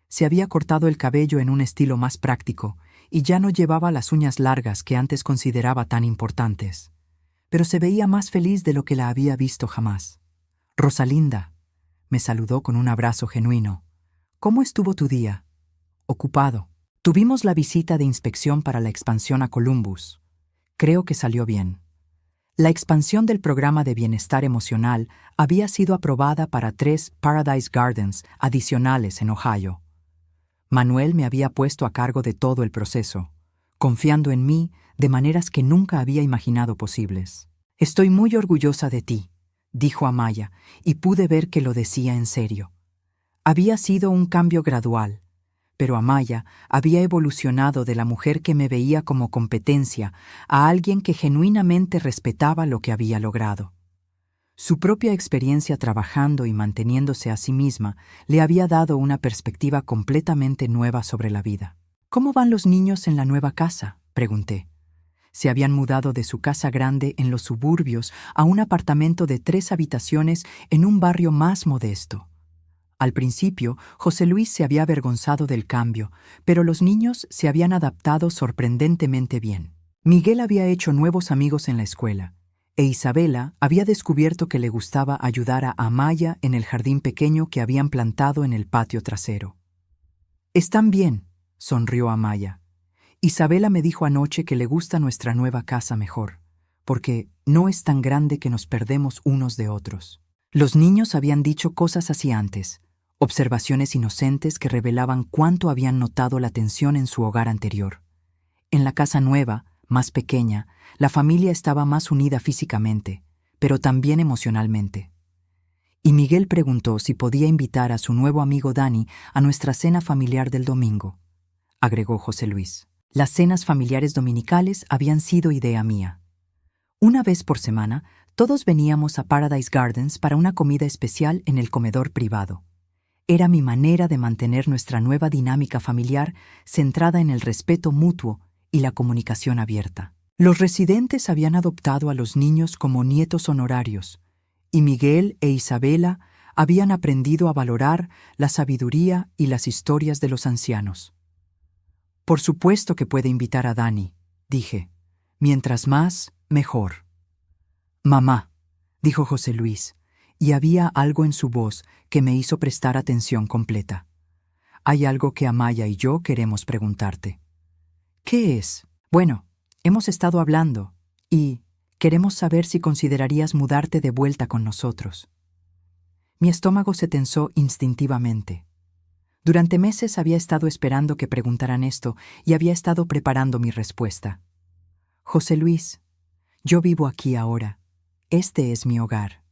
Se había cortado el cabello en un estilo más práctico y ya no llevaba las uñas largas que antes consideraba tan importantes, pero se veía más feliz de lo que la había visto jamás. «Rosalinda», me saludó con un abrazo genuino. «¿Cómo estuvo tu día?» «Ocupado. Tuvimos la visita de inspección para la expansión a Columbus. Creo que salió bien». La expansión del programa de bienestar emocional había sido aprobada para 3 Paradise Gardens adicionales en Ohio. Manuel me había puesto a cargo de todo el proceso, confiando en mí de maneras que nunca había imaginado posibles. «Estoy muy orgullosa de ti», dijo Amaya, y pude ver que lo decía en serio. Había sido un cambio gradual, pero Amaya había evolucionado de la mujer que me veía como competencia a alguien que genuinamente respetaba lo que había logrado. Su propia experiencia trabajando y manteniéndose a sí misma le había dado una perspectiva completamente nueva sobre la vida. «¿Cómo van los niños en la nueva casa?», pregunté. Se habían mudado de su casa grande en los suburbios a un apartamento de 3 habitaciones en un barrio más modesto. Al principio, José Luis se había avergonzado del cambio, pero los niños se habían adaptado sorprendentemente bien. Miguel había hecho nuevos amigos en la escuela, e Isabela había descubierto que le gustaba ayudar a Amaya en el jardín pequeño que habían plantado en el patio trasero. «Están bien», sonrió Amaya. «Isabela me dijo anoche que le gusta nuestra nueva casa mejor, porque no es tan grande que nos perdemos unos de otros». Los niños habían dicho cosas así antes, observaciones inocentes que revelaban cuánto habían notado la tensión en su hogar anterior. En la casa nueva, más pequeña, la familia estaba más unida físicamente, pero también emocionalmente. Y Miguel preguntó si podía invitar a su nuevo amigo Dani a nuestra cena familiar del domingo, agregó José Luis. Las cenas familiares dominicales habían sido idea mía. Una vez por semana, todos veníamos a Paradise Gardens para una comida especial en el comedor privado. Era mi manera de mantener nuestra nueva dinámica familiar centrada en el respeto mutuo y la comunicación abierta. Los residentes habían adoptado a los niños como nietos honorarios, y Miguel e Isabela habían aprendido a valorar la sabiduría y las historias de los ancianos. «Por supuesto que puede invitar a Dani», dije. «Mientras más, mejor». «Mamá», dijo José Luis, y había algo en su voz que me hizo prestar atención completa. «Hay algo que Amaya y yo queremos preguntarte». «¿Qué es?» «Bueno, hemos estado hablando, y queremos saber si considerarías mudarte de vuelta con nosotros». Mi estómago se tensó instintivamente. Durante meses había estado esperando que preguntaran esto y había estado preparando mi respuesta. «José Luis, yo vivo aquí ahora. Este es mi hogar.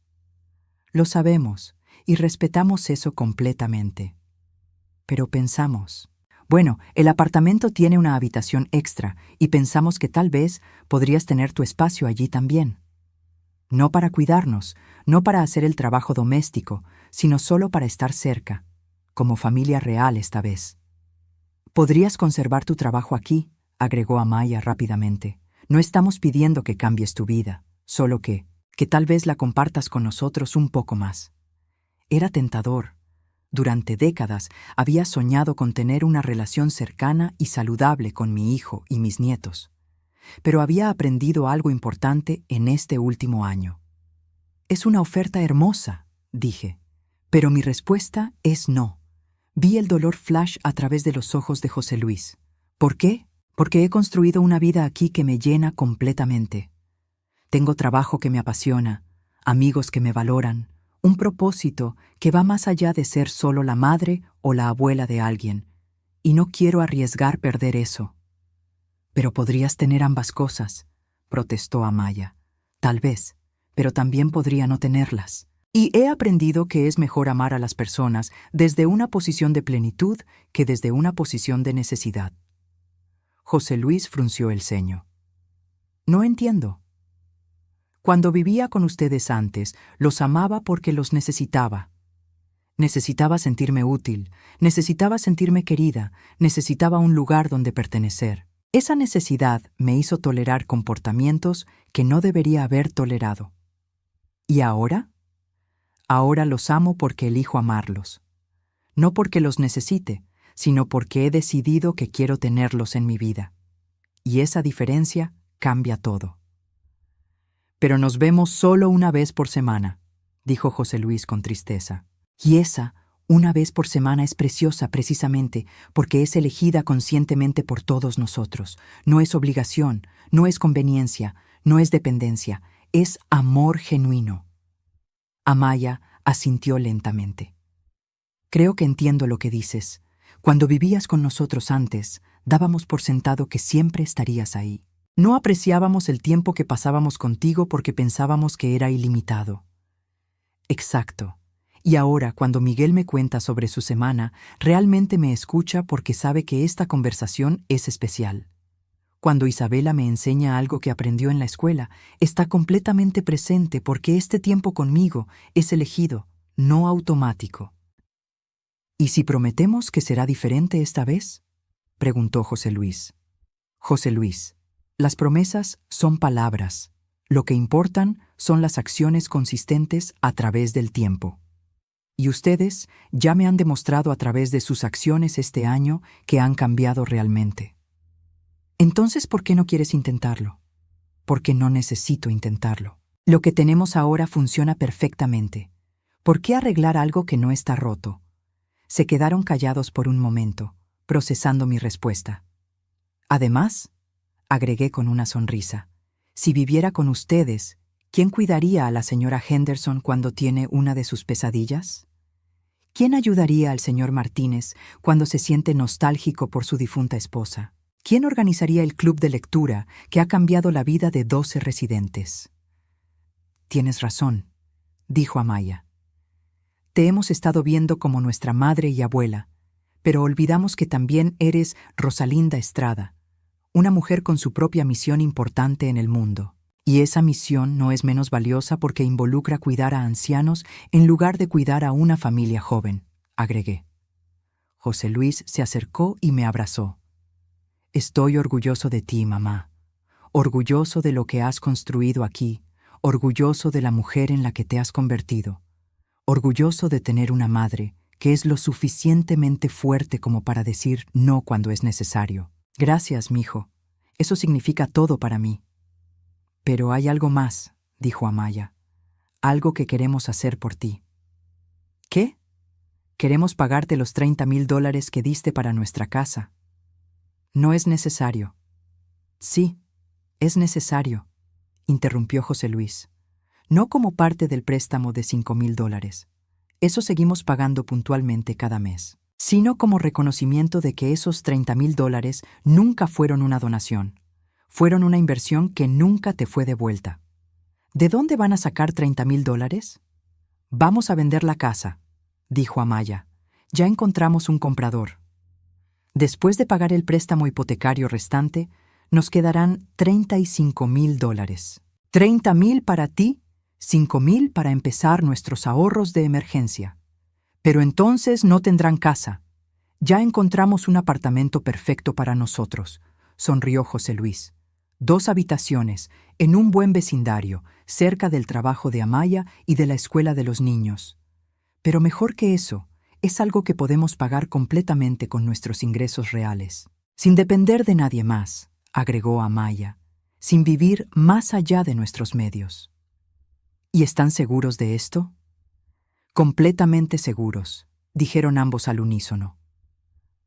Lo sabemos y respetamos eso completamente. Pero pensamos, bueno, el apartamento tiene una habitación extra y pensamos que tal vez podrías tener tu espacio allí también. No para cuidarnos, no para hacer el trabajo doméstico, sino solo para estar cerca, como familia real esta vez. Podrías conservar tu trabajo aquí», agregó Amaya rápidamente. «No estamos pidiendo que cambies tu vida, solo que tal vez la compartas con nosotros un poco más». Era tentador. Durante décadas había soñado con tener una relación cercana y saludable con mi hijo y mis nietos, pero había aprendido algo importante en este último año. «Es una oferta hermosa», dije, pero mi respuesta es no. Vi el dolor flash a través de los ojos de José Luis. ¿Por qué? Porque he construido una vida aquí que me llena completamente. Tengo trabajo que me apasiona, amigos que me valoran, un propósito que va más allá de ser solo la madre o la abuela de alguien, y no quiero arriesgar perder eso. Pero podrías tener ambas cosas, protestó Amaya. Tal vez, pero también podría no tenerlas. Y he aprendido que es mejor amar a las personas desde una posición de plenitud que desde una posición de necesidad. José Luis frunció el ceño. No entiendo. Cuando vivía con ustedes antes, los amaba porque los necesitaba. Necesitaba sentirme útil, necesitaba sentirme querida, necesitaba un lugar donde pertenecer. Esa necesidad me hizo tolerar comportamientos que no debería haber tolerado. ¿Y ahora? Ahora los amo porque elijo amarlos. No porque los necesite, sino porque he decidido que quiero tenerlos en mi vida. Y esa diferencia cambia todo. Pero nos vemos solo una vez por semana, dijo José Luis con tristeza. Y esa, una vez por semana, es preciosa precisamente porque es elegida conscientemente por todos nosotros. No es obligación, no es conveniencia, no es dependencia, es amor genuino. Amaya asintió lentamente. Creo que entiendo lo que dices. Cuando vivías con nosotros antes, dábamos por sentado que siempre estarías ahí. No apreciábamos el tiempo que pasábamos contigo porque pensábamos que era ilimitado. Exacto. Y ahora, cuando Miguel me cuenta sobre su semana, realmente me escucha porque sabe que esta conversación es especial. Cuando Isabela me enseña algo que aprendió en la escuela, está completamente presente porque este tiempo conmigo es elegido, no automático. ¿Y si prometemos que será diferente esta vez?, preguntó José Luis. José Luis, las promesas son palabras. Lo que importan son las acciones consistentes a través del tiempo. Y ustedes ya me han demostrado a través de sus acciones este año que han cambiado realmente. Entonces, ¿por qué no quieres intentarlo? Porque no necesito intentarlo. Lo que tenemos ahora funciona perfectamente. ¿Por qué arreglar algo que no está roto? Se quedaron callados por un momento, procesando mi respuesta. Además, agregué con una sonrisa, si viviera con ustedes, ¿quién cuidaría a la señora Henderson cuando tiene una de sus pesadillas? ¿Quién ayudaría al señor Martínez cuando se siente nostálgico por su difunta esposa? ¿Quién organizaría el club de lectura que ha cambiado la vida de 12 residentes? Tienes razón, dijo Amaya. Te hemos estado viendo como nuestra madre y abuela, pero olvidamos que también eres Rosalinda Estrada, una mujer con su propia misión importante en el mundo. Y esa misión no es menos valiosa porque involucra cuidar a ancianos en lugar de cuidar a una familia joven, agregué. José Luis se acercó y me abrazó. Estoy orgulloso de ti, mamá. Orgulloso de lo que has construido aquí. Orgulloso de la mujer en la que te has convertido. Orgulloso de tener una madre que es lo suficientemente fuerte como para decir no cuando es necesario. Gracias, mijo. Eso significa todo para mí. Pero hay algo más, dijo Amaya. Algo que queremos hacer por ti. ¿Qué? Queremos pagarte los $30,000 que diste para nuestra casa. No es necesario. Sí, es necesario, interrumpió José Luis. No como parte del préstamo de $5,000. Eso seguimos pagando puntualmente cada mes, sino como reconocimiento de que esos $30,000 nunca fueron una donación. Fueron una inversión que nunca te fue devuelta. ¿De dónde van a sacar $30,000? Vamos a vender la casa, dijo Amaya. Ya encontramos un comprador. Después de pagar el préstamo hipotecario restante, nos quedarán $35,000. $30,000 para ti, $5,000 para empezar nuestros ahorros de emergencia. Pero entonces no tendrán casa. Ya encontramos un apartamento perfecto para nosotros, sonrió José Luis. 2 habitaciones, en un buen vecindario, cerca del trabajo de Amaya y de la escuela de los niños. Pero mejor que eso, es algo que podemos pagar completamente con nuestros ingresos reales, sin depender de nadie más, agregó Amaya, sin vivir más allá de nuestros medios. ¿Y están seguros de esto? Completamente seguros, dijeron ambos al unísono.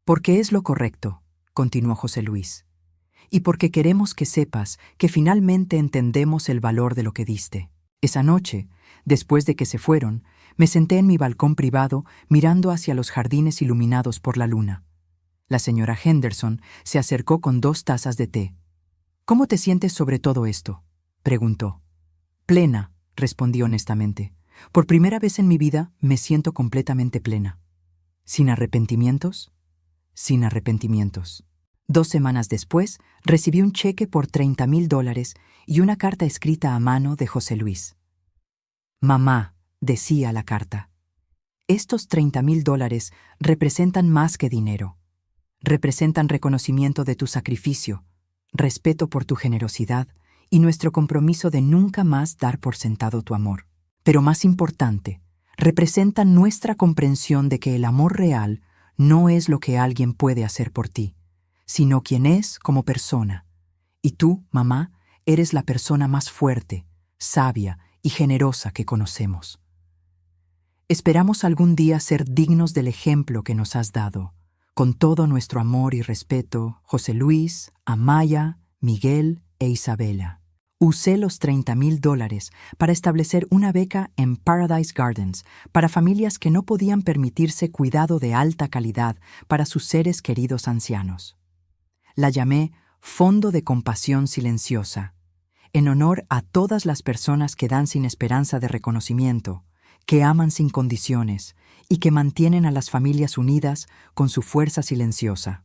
Porque es lo correcto, continuó José Luis, y porque queremos que sepas que finalmente entendemos el valor de lo que diste. Esa noche, después de que se fueron, me senté en mi balcón privado mirando hacia los jardines iluminados por la luna. La señora Henderson se acercó con 2 tazas de té. «¿Cómo te sientes sobre todo esto?», preguntó. «Plena», respondí honestamente. «Por primera vez en mi vida me siento completamente plena». «¿Sin arrepentimientos?». «Sin arrepentimientos». 2 semanas después, recibí un cheque por $30,000 y una carta escrita a mano de José Luis. «Mamá», decía la carta, «estos $30,000 representan más que dinero. Representan reconocimiento de tu sacrificio, respeto por tu generosidad y nuestro compromiso de nunca más dar por sentado tu amor. Pero más importante, representan nuestra comprensión de que el amor real no es lo que alguien puede hacer por ti, sino quien es como persona. Y tú, mamá, eres la persona más fuerte, sabia y generosa que conocemos. Esperamos algún día ser dignos del ejemplo que nos has dado. Con todo nuestro amor y respeto, José Luis, Amaya, Miguel e Isabela». Usé los $30,000 para establecer una beca en Paradise Gardens para familias que no podían permitirse cuidado de alta calidad para sus seres queridos ancianos. La llamé Fondo de Compasión Silenciosa, en honor a todas las personas que dan sin esperanza de reconocimiento, que aman sin condiciones y que mantienen a las familias unidas con su fuerza silenciosa.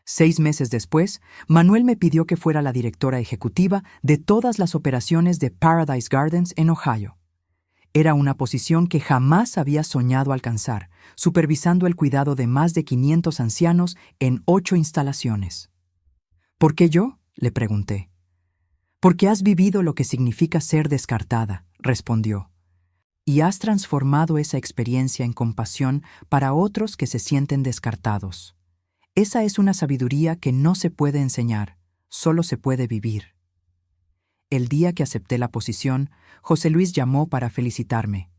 6 meses después, Manuel me pidió que fuera la directora ejecutiva de todas las operaciones de Paradise Gardens en Ohio. Era una posición que jamás había soñado alcanzar, supervisando el cuidado de más de 500 ancianos en 8 instalaciones. «¿Por qué yo?», le pregunté. «Porque has vivido lo que significa ser descartada», respondió. «Y has transformado esa experiencia en compasión para otros que se sienten descartados. Esa es una sabiduría que no se puede enseñar, solo se puede vivir». El día que acepté la posición, José Luis llamó para felicitarme.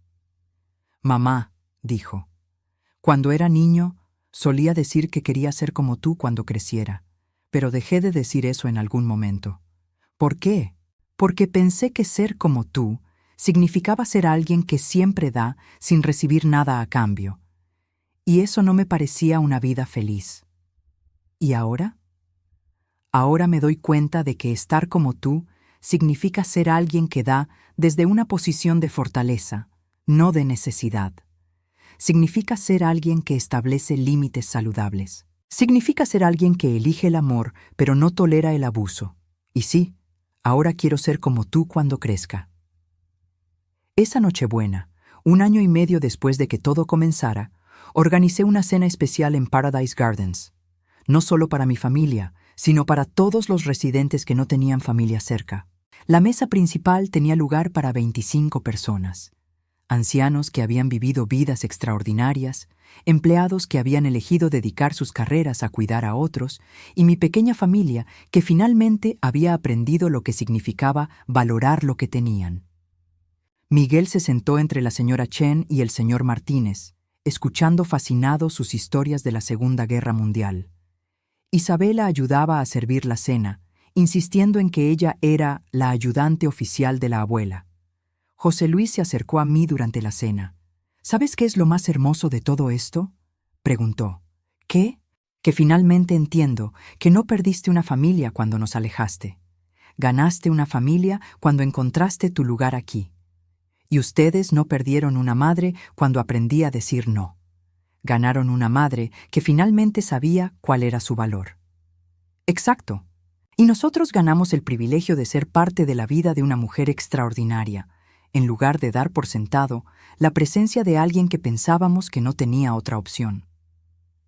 «Mamá», dijo, «cuando era niño, solía decir que quería ser como tú cuando creciera, pero dejé de decir eso en algún momento. ¿Por qué? Porque pensé que ser como tú significaba ser alguien que siempre da sin recibir nada a cambio. Y eso no me parecía una vida feliz. ¿Y ahora? Ahora me doy cuenta de que estar como tú significa ser alguien que da desde una posición de fortaleza, no de necesidad. Significa ser alguien que establece límites saludables. Significa ser alguien que elige el amor, pero no tolera el abuso. Y sí, ahora quiero ser como tú cuando crezca». Esa Nochebuena, 1 año y medio después de que todo comenzara, organicé una cena especial en Paradise Gardens. No solo para mi familia, sino para todos los residentes que no tenían familia cerca. La mesa principal tenía lugar para 25 personas. Ancianos que habían vivido vidas extraordinarias, empleados que habían elegido dedicar sus carreras a cuidar a otros, y mi pequeña familia que finalmente había aprendido lo que significaba valorar lo que tenían. Miguel se sentó entre la señora Chen y el señor Martínez, escuchando fascinado sus historias de la Segunda Guerra Mundial. Isabela ayudaba a servir la cena, insistiendo en que ella era la ayudante oficial de la abuela. José Luis se acercó a mí durante la cena. «¿Sabes qué es lo más hermoso de todo esto?», preguntó. «¿Qué?». «Que finalmente entiendo que no perdiste una familia cuando nos alejaste. Ganaste una familia cuando encontraste tu lugar aquí. Y ustedes no perdieron una madre cuando aprendí a decir no. Ganaron una madre que finalmente sabía cuál era su valor». «Exacto. Y nosotros ganamos el privilegio de ser parte de la vida de una mujer extraordinaria, en lugar de dar por sentado la presencia de alguien que pensábamos que no tenía otra opción».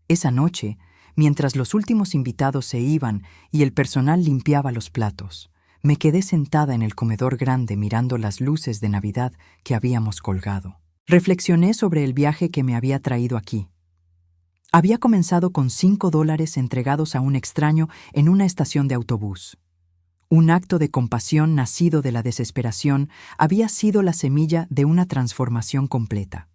Esa noche, mientras los últimos invitados se iban y el personal limpiaba los platos, me quedé sentada en el comedor grande mirando las luces de Navidad que habíamos colgado. Reflexioné sobre el viaje que me había traído aquí. Había comenzado con $5 entregados a un extraño en una estación de autobús. Un acto de compasión nacido de la desesperación había sido la semilla de una transformación completa.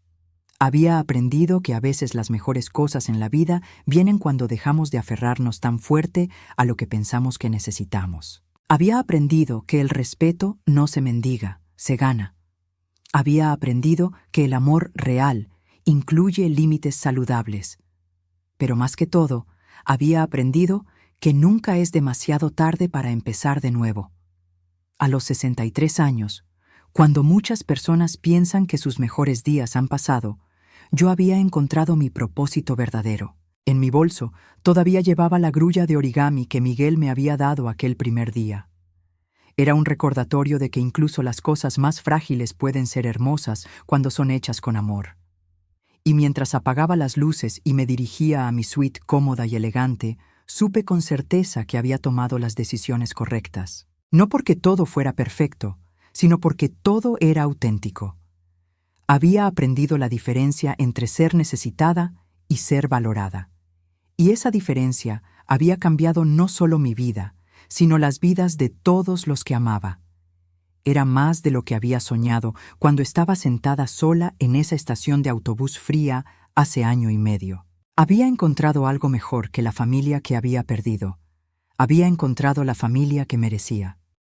Había aprendido que a veces las mejores cosas en la vida vienen cuando dejamos de aferrarnos tan fuerte a lo que pensamos que necesitamos. Había aprendido que el respeto no se mendiga, se gana. Había aprendido que el amor real incluye límites saludables. Pero más que todo, había aprendido que nunca es demasiado tarde para empezar de nuevo. A los 63 años, cuando muchas personas piensan que sus mejores días han pasado, yo había encontrado mi propósito verdadero. En mi bolso todavía llevaba la grulla de origami que Miguel me había dado aquel primer día. Era un recordatorio de que incluso las cosas más frágiles pueden ser hermosas cuando son hechas con amor. Y mientras apagaba las luces y me dirigía a mi suite cómoda y elegante, supe con certeza que había tomado las decisiones correctas. No porque todo fuera perfecto, sino porque todo era auténtico. Había aprendido la diferencia entre ser necesitada y ser valorada. Y esa diferencia había cambiado no solo mi vida, sino las vidas de todos los que amaba. Era más de lo que había soñado cuando estaba sentada sola en esa estación de autobús fría hace año y medio. Había encontrado algo mejor que la familia que había perdido. Había encontrado la familia que merecía.